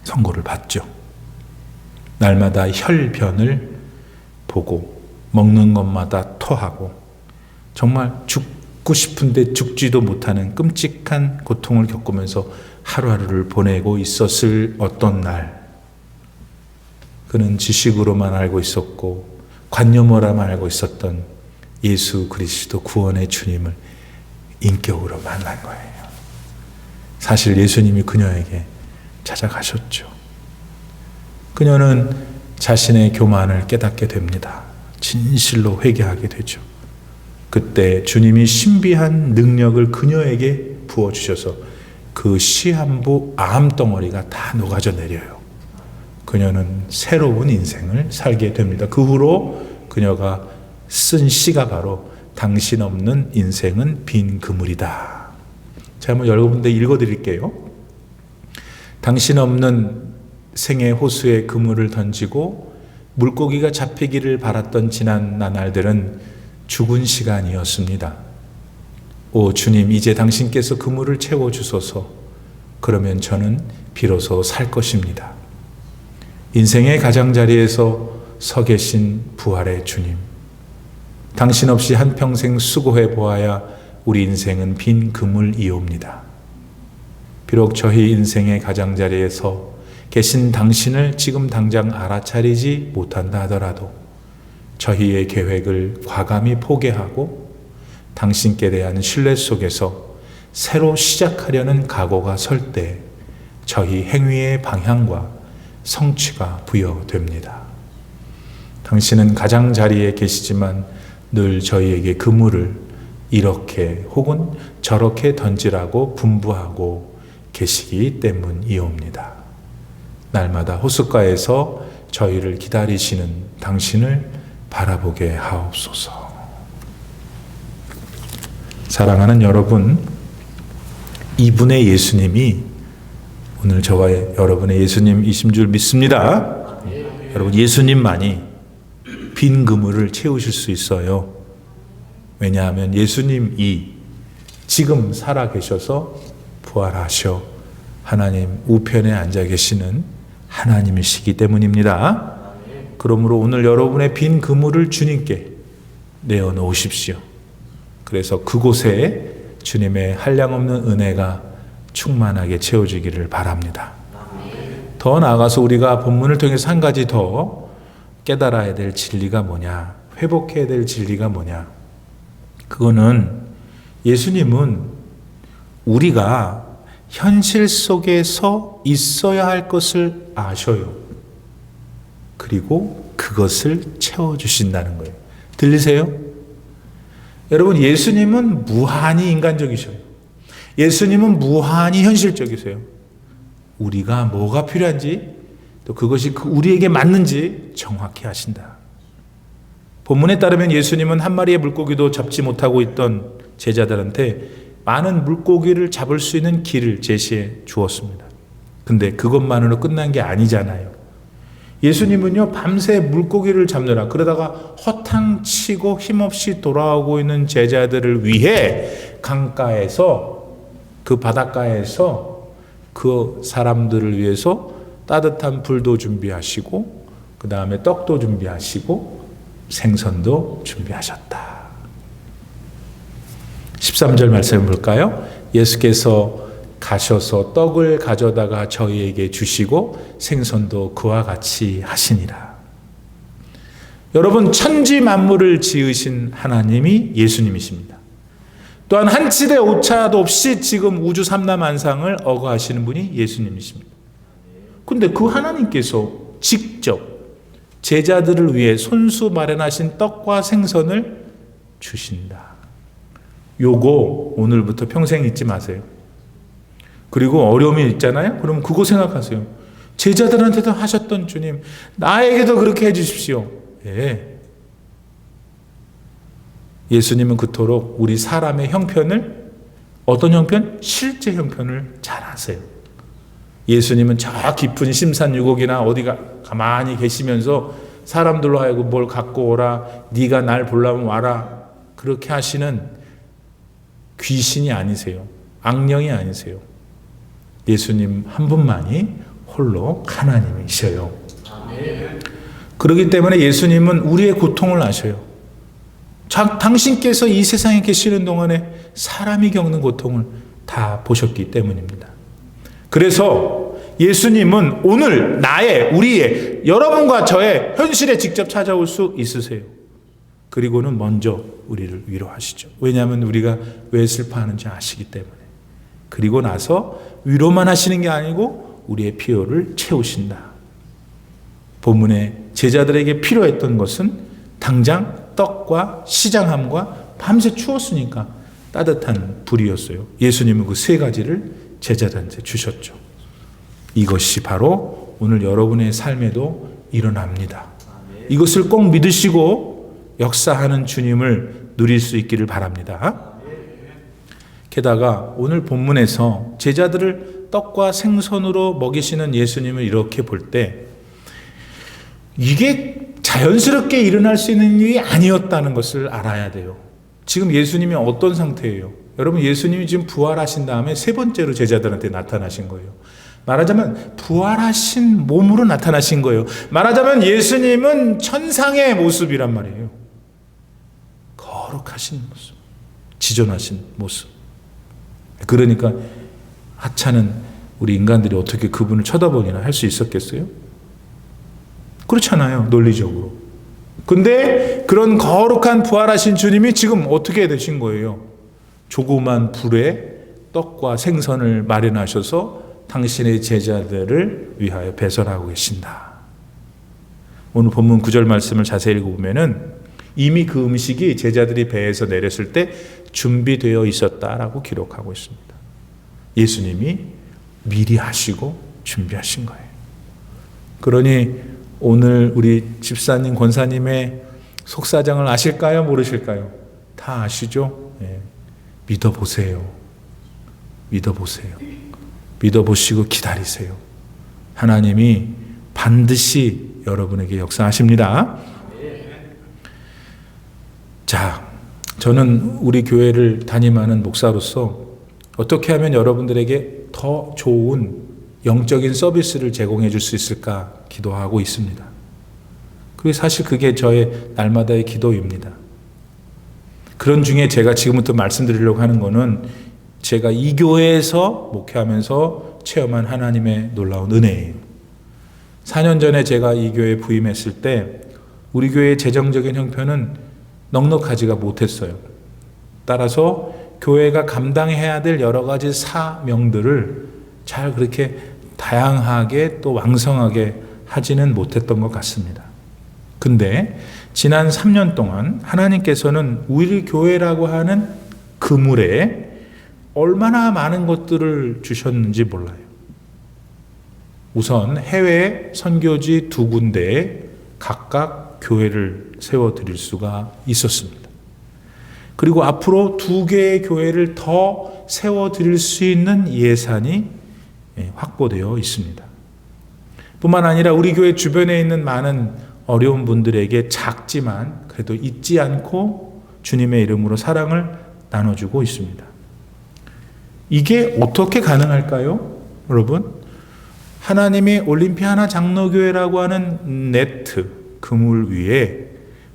선고를 받죠. 날마다 혈변을 보고 먹는 것마다 토하고 정말 죽고 싶은데 죽지도 못하는 끔찍한 고통을 겪으면서 하루하루를 보내고 있었을 어떤 날, 그는 지식으로만 알고 있었고 관념으로만 알고 있었던 예수 그리스도 구원의 주님을 인격으로 만난 거예요. 사실 예수님이 그녀에게 찾아가셨죠. 그녀는 자신의 교만을 깨닫게 됩니다. 진실로 회개하게 되죠. 그때 주님이 신비한 능력을 그녀에게 부어주셔서 그 시한부 암덩어리가 다 녹아져 내려요. 그녀는 새로운 인생을 살게 됩니다. 그 후로 그녀가 쓴 시가 바로 당신 없는 인생은 빈 그물이다. 제가 한번 여러분들 읽어드릴게요. 당신 없는 생의 호수에 그물을 던지고 물고기가 잡히기를 바랐던 지난 나날들은 죽은 시간이었습니다. 오 주님, 이제 당신께서 그물을 채워주소서. 그러면 저는 비로소 살 것입니다. 인생의 가장자리에서 서 계신 부활의 주님, 당신 없이 한평생 수고해 보아야 우리 인생은 빈 그물이옵니다. 비록 저희 인생의 가장자리에서 계신 당신을 지금 당장 알아차리지 못한다 하더라도 저희의 계획을 과감히 포기하고 당신께 대한 신뢰 속에서 새로 시작하려는 각오가 설 때 저희 행위의 방향과 성취가 부여됩니다. 당신은 가장자리에 계시지만 늘 저희에게 그물을 이렇게 혹은 저렇게 던지라고 분부하고 계시기 때문이옵니다. 날마다 호숫가에서 저희를 기다리시는 당신을 바라보게 하옵소서. 사랑하는 여러분, 이분의 예수님이 오늘 저와 여러분의 예수님이신 줄 믿습니다. 여러분, 예수님만이 빈 그물을 채우실 수 있어요. 왜냐하면 예수님이 지금 살아계셔서 부활하셔 하나님 우편에 앉아 계시는 하나님이시기 때문입니다. 그러므로 오늘 여러분의 빈 그물을 주님께 내어놓으십시오. 그래서 그곳에 주님의 한량없는 은혜가 충만하게 채워지기를 바랍니다. 더 나아가서 우리가 본문을 통해서 한 가지 더 깨달아야 될 진리가 뭐냐, 회복해야 될 진리가 뭐냐, 그거는 예수님은 우리가 현실 속에서 있어야 할 것을 아셔요. 그리고 그것을 채워주신다는 거예요. 들리세요? 여러분, 예수님은 무한히 인간적이셔요. 예수님은 무한히 현실적이세요. 우리가 뭐가 필요한지, 또 그것이 우리에게 맞는지 정확히 아신다. 본문에 따르면 예수님은 한 마리의 물고기도 잡지 못하고 있던 제자들한테 많은 물고기를 잡을 수 있는 길을 제시해 주었습니다. 근데 그것만으로 끝난 게 아니잖아요. 예수님은요, 밤새 물고기를 잡느라 그러다가 허탕치고 힘없이 돌아오고 있는 제자들을 위해 강가에서, 그 바닷가에서 그 사람들을 위해서 따뜻한 불도 준비하시고, 그 다음에 떡도 준비하시고 생선도 준비하셨다. 13절 말씀을 볼까요? 예수께서 가셔서 떡을 가져다가 저희에게 주시고 생선도 그와 같이 하시니라. 여러분, 천지 만물을 지으신 하나님이 예수님이십니다. 또한 한치대 오차도 없이 지금 우주 삼라만상을 어거하시는 분이 예수님이십니다. 근데 그 하나님께서 직접 제자들을 위해 손수 마련하신 떡과 생선을 주신다. 요거 오늘부터 평생 잊지 마세요. 그리고 어려움이 있잖아요? 그럼 그거 생각하세요. 제자들한테도 하셨던 주님, 나에게도 그렇게 해주십시오. 예. 예수님은 그토록 우리 사람의 형편을, 어떤 형편? 실제 형편을 잘 아세요. 예수님은 저 깊은 심산유곡이나 어디가 가만히 계시면서 사람들로 하여금 뭘 갖고 오라, 네가 날 보려면 와라, 그렇게 하시는 귀신이 아니세요. 악령이 아니세요. 예수님 한 분만이 홀로 하나님이셔요. 그렇기 때문에 예수님은 우리의 고통을 아셔요. 당신께서 이 세상에 계시는 동안에 사람이 겪는 고통을 다 보셨기 때문입니다. 그래서 예수님은 오늘 나의, 우리의, 여러분과 저의 현실에 직접 찾아올 수 있으세요. 그리고는 먼저 우리를 위로하시죠. 왜냐하면 우리가 왜 슬퍼하는지 아시기 때문에. 그리고 나서 위로만 하시는 게 아니고 우리의 필요를 채우신다. 본문에 제자들에게 필요했던 것은 당장 떡과 시장함과 밤새 추웠으니까 따뜻한 불이었어요. 예수님은 그 세 가지를 제자들한테 주셨죠. 이것이 바로 오늘 여러분의 삶에도 일어납니다. 이것을 꼭 믿으시고 역사하는 주님을 누릴 수 있기를 바랍니다. 게다가 오늘 본문에서 제자들을 떡과 생선으로 먹이시는 예수님을 이렇게 볼 때 이게 자연스럽게 일어날 수 있는 일이 아니었다는 것을 알아야 돼요. 지금 예수님이 어떤 상태예요? 여러분, 예수님이 지금 부활하신 다음에 세 번째로 제자들한테 나타나신 거예요. 말하자면 부활하신 몸으로 나타나신 거예요. 말하자면 예수님은 천상의 모습이란 말이에요. 거룩하신 모습, 지존하신 모습. 그러니까 하찮은 우리 인간들이 어떻게 그분을 쳐다보기나 할 수 있었겠어요? 그렇잖아요, 논리적으로. 근데 그런 거룩한 부활하신 주님이 지금 어떻게 되신 거예요? 조그만 불에 떡과 생선을 마련하셔서 당신의 제자들을 위하여 배설하고 계신다. 오늘 본문 9절 말씀을 자세히 읽어보면은 이미 그 음식이 제자들이 배에서 내렸을 때 준비되어 있었다라고 기록하고 있습니다. 예수님이 미리 하시고 준비하신 거예요. 그러니 오늘 우리 집사님, 권사님의 속사정을 아실까요? 모르실까요? 다 아시죠? 네. 믿어보세요. 믿어보세요. 믿어보시고 기다리세요. 하나님이 반드시 여러분에게 역사하십니다. 자, 저는 우리 교회를 담임하는 목사로서 어떻게 하면 여러분들에게 더 좋은 영적인 서비스를 제공해 줄 수 있을까 기도하고 있습니다. 그게 사실 그게 저의 날마다의 기도입니다. 그런 중에 제가 지금부터 말씀드리려고 하는 거는 제가 이 교회에서 목회하면서 체험한 하나님의 놀라운 은혜예요. 4년 전에 제가 이 교회에 부임했을 때 우리 교회의 재정적인 형편은 넉넉하지가 못했어요. 따라서 교회가 감당해야 될 여러 가지 사명들을 잘 그렇게 다양하게 또 왕성하게 하지는 못했던 것 같습니다. 근데 지난 3년 동안 하나님께서는 우리 교회라고 하는 그물에 얼마나 많은 것들을 주셨는지 몰라요. 우선 해외 선교지 2군데에 각각 교회를 세워드릴 수가 있었습니다. 그리고 앞으로 2개의 교회를 더 세워드릴 수 있는 예산이 확보되어 있습니다. 뿐만 아니라 우리 교회 주변에 있는 많은 어려운 분들에게 작지만 그래도 잊지 않고 주님의 이름으로 사랑을 나눠주고 있습니다. 이게 어떻게 가능할까요? 여러분, 하나님이 올림피아나 장로교회라고 하는 네트, 그물 위에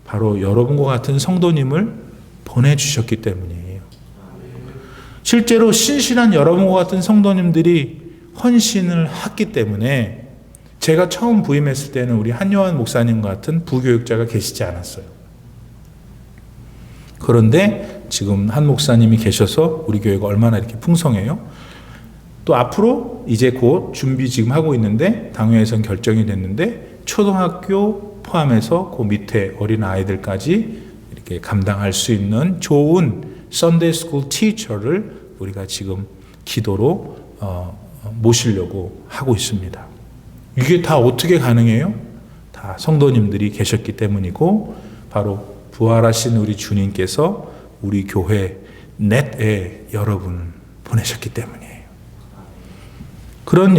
바로 여러분과 같은 성도님을 보내주셨기 때문이에요. 실제로 신실한 여러분과 같은 성도님들이 헌신을 했기 때문에 제가 처음 부임했을 때는 우리 한요한 목사님 같은 부교육자가 계시지 않았어요. 그런데 지금 한 목사님이 계셔서 우리 교회가 얼마나 이렇게 풍성해요. 또 앞으로 이제 곧 준비 지금 하고 있는데 당회에선 결정이 됐는데 초등학교 포함해서 그 밑에 어린 아이들까지 이렇게 감당할 수 있는 좋은 썬데이 스쿨 티처를 우리가 지금 기도로 모시려고 하고 있습니다. 이게 다 어떻게 가능해요? 다 성도님들이 계셨기 때문이고 바로 부활하신 우리 주님께서 우리 교회 넷에 여러분을 보내셨기 때문이에요. 그런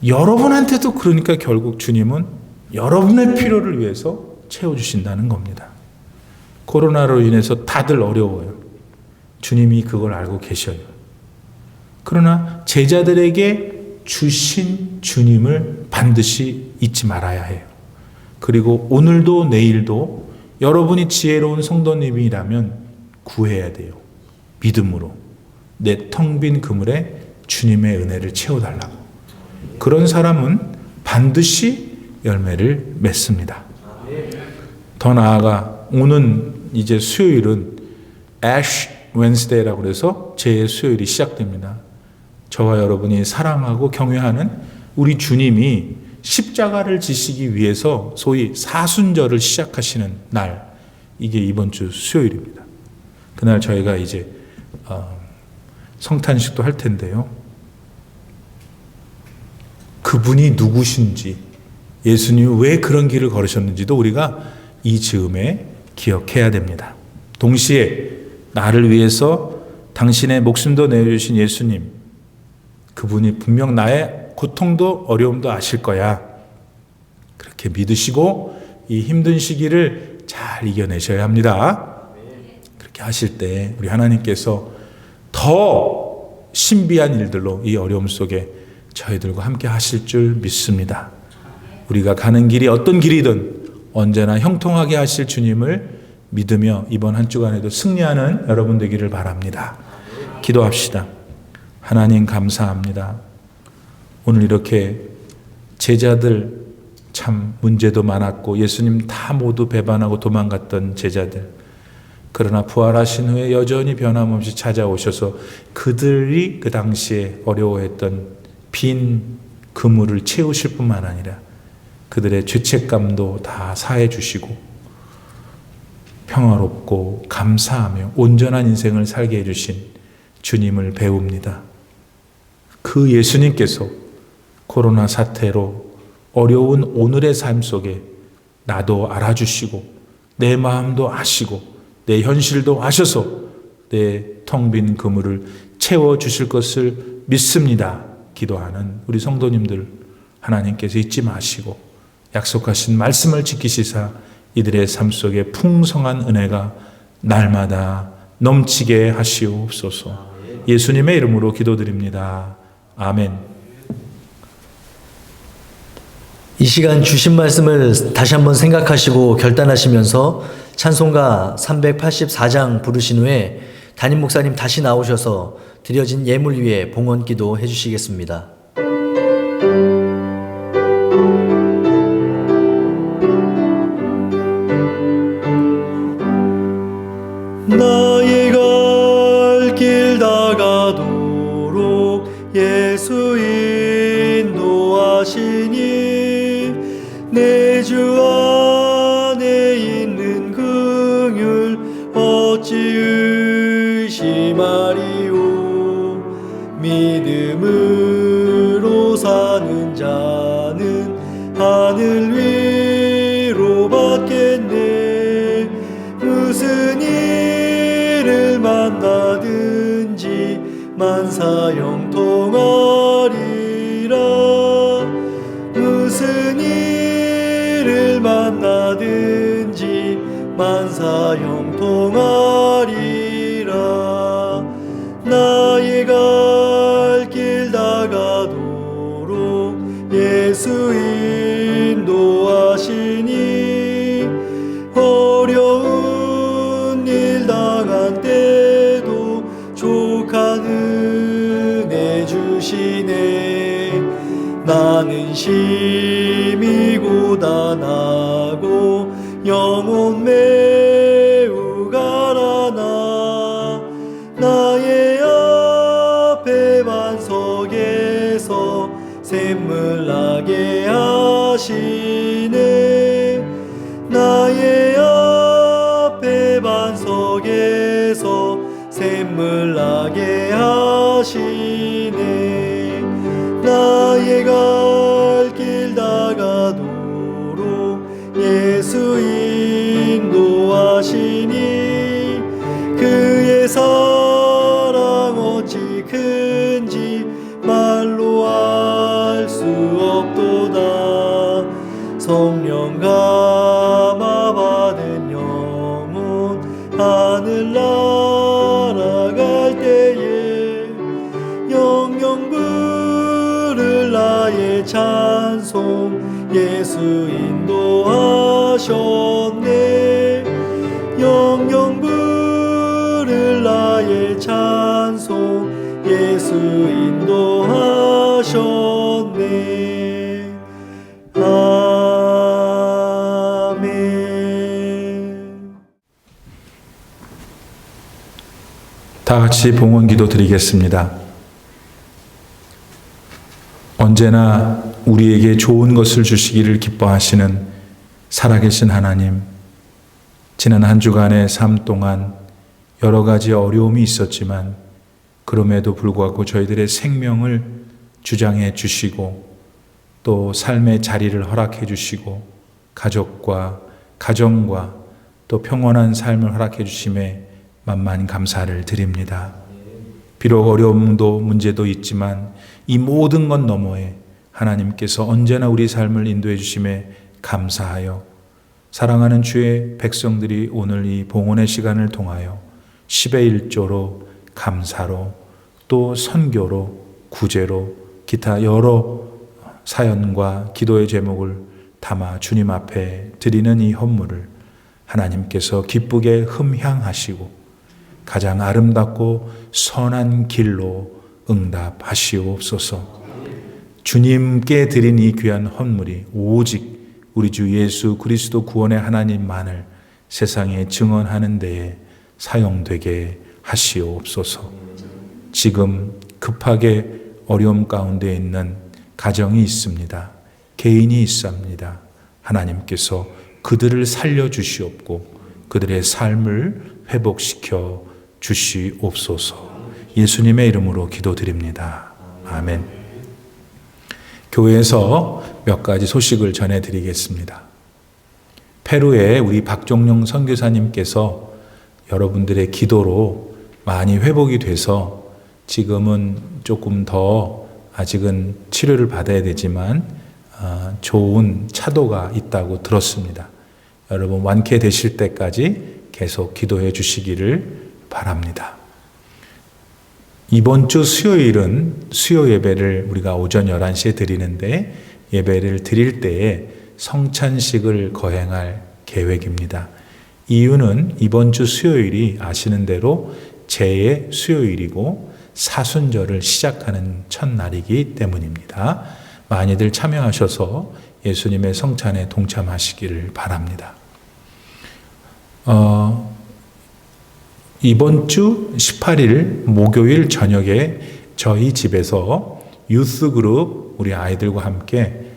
여러분한테도 그러니까 결국 주님은 여러분의 필요를 위해서 채워주신다는 겁니다. 코로나로 인해서 다들 어려워요. 주님이 그걸 알고 계셔요. 그러나 제자들에게 주신 주님을 반드시 잊지 말아야 해요. 그리고 오늘도 내일도 여러분이 지혜로운 성도님이라면 구해야 돼요. 믿음으로 내 텅 빈 그물에 주님의 은혜를 채워달라고. 그런 사람은 반드시 열매를 맺습니다. 더 나아가 오는 이제 수요일은 Ash Wednesday라고 해서 제 수요일이 시작됩니다. 저와 여러분이 사랑하고 경외하는 우리 주님이 십자가를 지시기 위해서 소위 사순절을 시작하시는 날, 이게 이번 주 수요일입니다. 그날 저희가 이제 성탄식도 할 텐데요. 그분이 누구신지, 예수님이 왜 그런 길을 걸으셨는지도 우리가 이 즈음에 기억해야 됩니다. 동시에 나를 위해서 당신의 목숨도 내어주신 예수님, 그분이 분명 나의 고통도 어려움도 아실 거야. 그렇게 믿으시고 이 힘든 시기를 잘 이겨내셔야 합니다. 그렇게 하실 때 우리 하나님께서 더 신비한 일들로 이 어려움 속에 저희들과 함께 하실 줄 믿습니다. 우리가 가는 길이 어떤 길이든 언제나 형통하게 하실 주님을 믿으며 이번 한 주간에도 승리하는 여러분 되기를 바랍니다. 기도합시다. 하나님 감사합니다. 오늘 이렇게 제자들 참 문제도 많았고 예수님 다 모두 배반하고 도망갔던 제자들, 그러나 부활하신 후에 여전히 변함없이 찾아오셔서 그들이 그 당시에 어려워했던 빈 그물을 채우실 뿐만 아니라 그들의 죄책감도 다 사해 주시고 평화롭고 감사하며 온전한 인생을 살게 해주신 주님을 배웁니다. 그 예수님께서 코로나 사태로 어려운 오늘의 삶 속에 나도 알아주시고 내 마음도 아시고 내 현실도 아셔서 내 텅 빈 그물을 채워주실 것을 믿습니다. 기도하는 우리 성도님들 하나님께서 잊지 마시고 약속하신 말씀을 지키시사 이들의 삶 속에 풍성한 은혜가 날마다 넘치게 하시옵소서. 예수님의 이름으로 기도드립니다. 아멘. 이 시간 주신 말씀을 다시 한번 생각하시고 결단하시면서 찬송가 384장 부르신 후에 담임 목사님 다시 나오셔서 드려진 예물 위에 봉헌 기도 해주시겠습니다. 나의 갈 길 다가도록 예수 인도하시니 내 주 안에 있는 긍휼 어찌 의심하리오. 믿음으로 사는 자는 하늘 위로 받겠네. 무슨 일을 만나든지 만사형통하리라. 무슨 일을 만나든지 만사형통하리라. 나의 갈 길 다가도록 예수 인도하시니 어려운 일 당한 때도 족한 은혜 주시네. 나는 심히 고단하고 영혼 매우 가라나. 나의 앞에 반석에서 샘물 나게 하시네. 나의 앞에 반석에서 샘물 나게 하시네. 나의 갈 길 다가도록 예수 인도하시니 그의 사랑 어찌 큰지 말로 알 수 없도다. 성령 감화 받은 영혼 하늘 날아갈 때에 영영 부를 나의 찬송 예수 인도하셨네. 영영 부를 나의 찬송 예수 인도하셨네. 아멘. 다 같이 봉헌 기도 드리겠습니다. 언제나 우리에게 좋은 것을 주시기를 기뻐하시는 살아계신 하나님, 지난 한 주간의 삶 동안 여러 가지 어려움이 있었지만 그럼에도 불구하고 저희들의 생명을 주장해 주시고 또 삶의 자리를 허락해 주시고 가족과 가정과 또 평온한 삶을 허락해 주심에 만만 감사를 드립니다. 비록 어려움도 문제도 있지만 이 모든 것 너머에 하나님께서 언제나 우리 삶을 인도해 주심에 감사하여 사랑하는 주의 백성들이 오늘 이 봉헌의 시간을 통하여 10의 1조로 감사로 또 선교로 구제로 기타 여러 사연과 기도의 제목을 담아 주님 앞에 드리는 이 헌물을 하나님께서 기쁘게 흠향하시고 가장 아름답고 선한 길로 응답하시옵소서. 주님께 드린 이 귀한 헌물이 오직 우리 주 예수 그리스도 구원의 하나님만을 세상에 증언하는 데에 사용되게 하시옵소서. 지금 급하게 어려움 가운데 있는 가정이 있습니다. 개인이 있습니다. 하나님께서 그들을 살려주시옵고 그들의 삶을 회복시켜 주시옵소서. 예수님의 이름으로 기도드립니다. 아멘. 교회에서 몇 가지 소식을 전해드리겠습니다. 페루에 우리 박종용 선교사님께서 여러분들의 기도로 많이 회복이 돼서 지금은 조금 더 아직은 치료를 받아야 되지만 좋은 차도가 있다고 들었습니다. 여러분 완쾌되실 때까지 계속 기도해 주시기를 바랍니다. 이번 주 수요일은 수요 예배를 우리가 오전 11시에 드리는데 예배를 드릴 때에 성찬식을 거행할 계획입니다. 이유는 이번 주 수요일이 아시는 대로 제의 수요일이고 사순절을 시작하는 첫날이기 때문입니다. 많이들 참여하셔서 예수님의 성찬에 동참하시기를 바랍니다. 이번 주 18일 목요일 저녁에 저희 집에서 유스 그룹 우리 아이들과 함께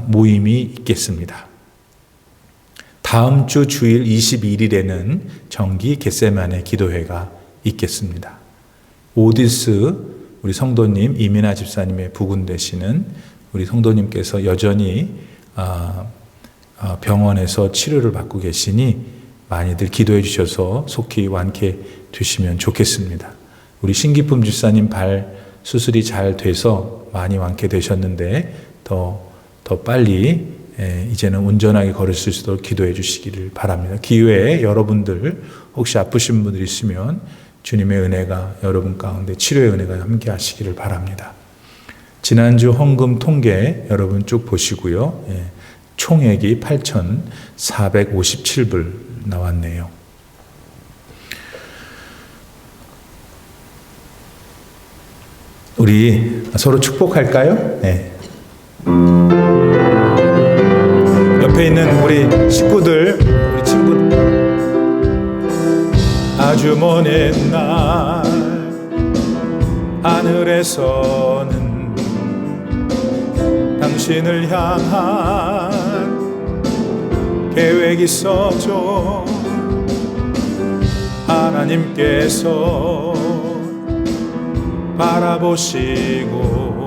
모임이 있겠습니다. 다음 주 주일 21일에는 정기 겟세마네 기도회가 있겠습니다. 오디스 우리 성도님 이민아 집사님의 부군 되시는 우리 성도님께서 여전히 병원에서 치료를 받고 계시니 많이들 기도해 주셔서 속히 완쾌 되시면 좋겠습니다. 우리 신기쁨 집사님 발 수술이 잘 돼서 많이 완쾌되셨는데 더 빨리 이제는 온전하게 걸으실 수 있도록 기도해 주시기를 바랍니다. 기회에 여러분들 혹시 아프신 분들 있으면 주님의 은혜가 여러분 가운데 치료의 은혜가 함께 하시기를 바랍니다. 지난주 헌금 통계 여러분 쭉 보시고요. 총액이 8,457불 나왔네요. 우리 서로 축복할까요? 네. 옆에 있는 우리 식구들, 우리 친구들, 아주 먼 옛날 하늘에서는 당신을 향한 계획이 있었죠. 하나님께서 바라보시고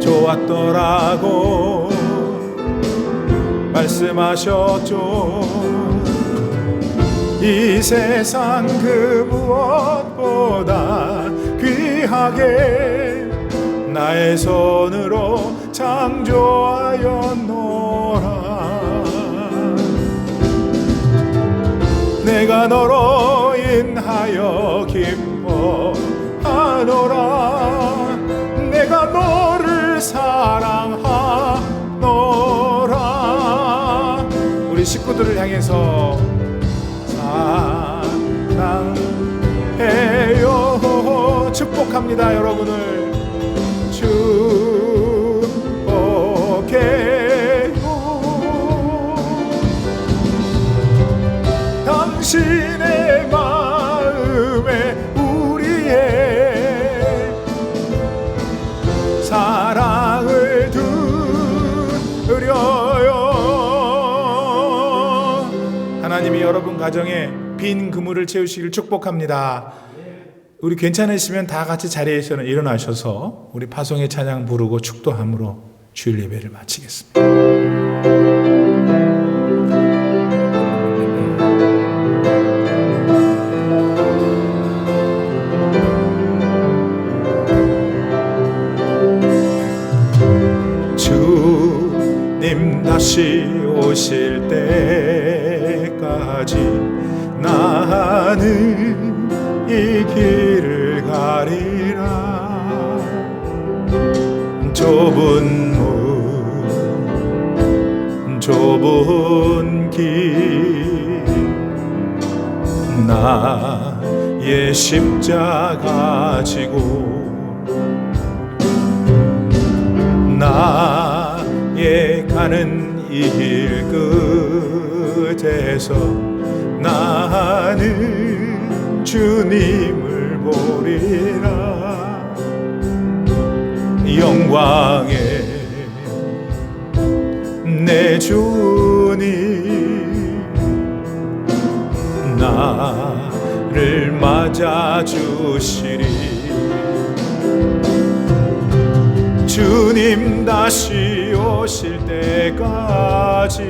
좋았더라고 말씀하셨죠. 이 세상 그 무엇보다 귀하게 나의 손으로 창조하였노라. 내가 너로 인하여 기뻐하노라. 내가 너를 사랑하노라. 우리 식구들을 향해서 사랑해요. 축복합니다. 여러분을 축복해요. 당신의 마음에 우리의 사랑을 드려요. 하나님이 여러분 가정에 빈 그물을 채우시길 축복합니다. 우리 괜찮으시면 다 같이 자리에서 일어나셔서 우리 파송의 찬양 부르고 축도함으로 주일 예배를 마치겠습니다. 주님 다시 오실 때까지 나는 이 길을 가리라. 좁은 문 좁은 길 나의 십자가 지고 나의 가는 이 길 끝에서 나는 주님을 보리라. 영광의 내 주님 나를 맞아주시리. 주님 다시 오실 때까지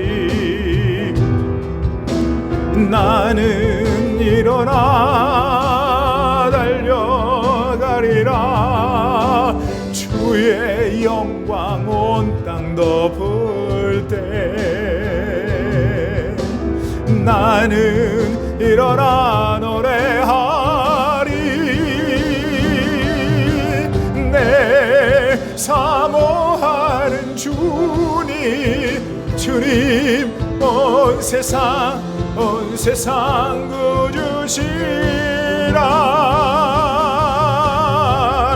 나는 일어나 달려가리라. 주의 영광 온 땅 덮을 때 나는 일어나 노래하리. 내 사모한 주님, 주님 온 세상 구주시라.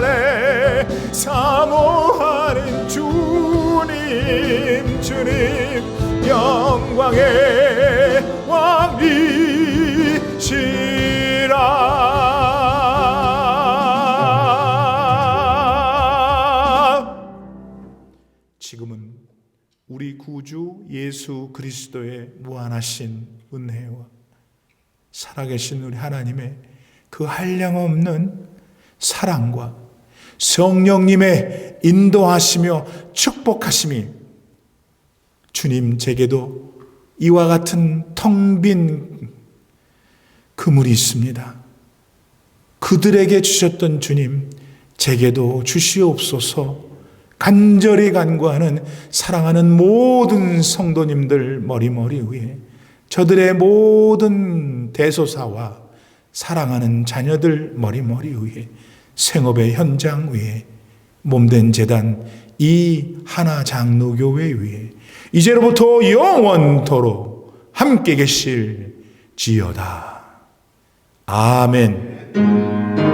네, 사모하는 주님, 주님 영광의 왕이시라. 지금은 우리 구주 예수 그리스도의 무한하신 은혜와 살아계신 우리 하나님의 그 한량없는 사랑과 성령님의 인도하시며 축복하심이 주님 제게도 이와 같은 텅 빈 그물이 있습니다. 그들에게 주셨던 주님 제게도 주시옵소서. 간절히 간구하는 사랑하는 모든 성도님들 머리머리 위에, 저들의 모든 대소사와 사랑하는 자녀들 머리머리 위에, 생업의 현장 위에, 몸된 재단 이 하나 장로교회 위에 이제로부터 영원토록 함께 계실지어다. 아멘.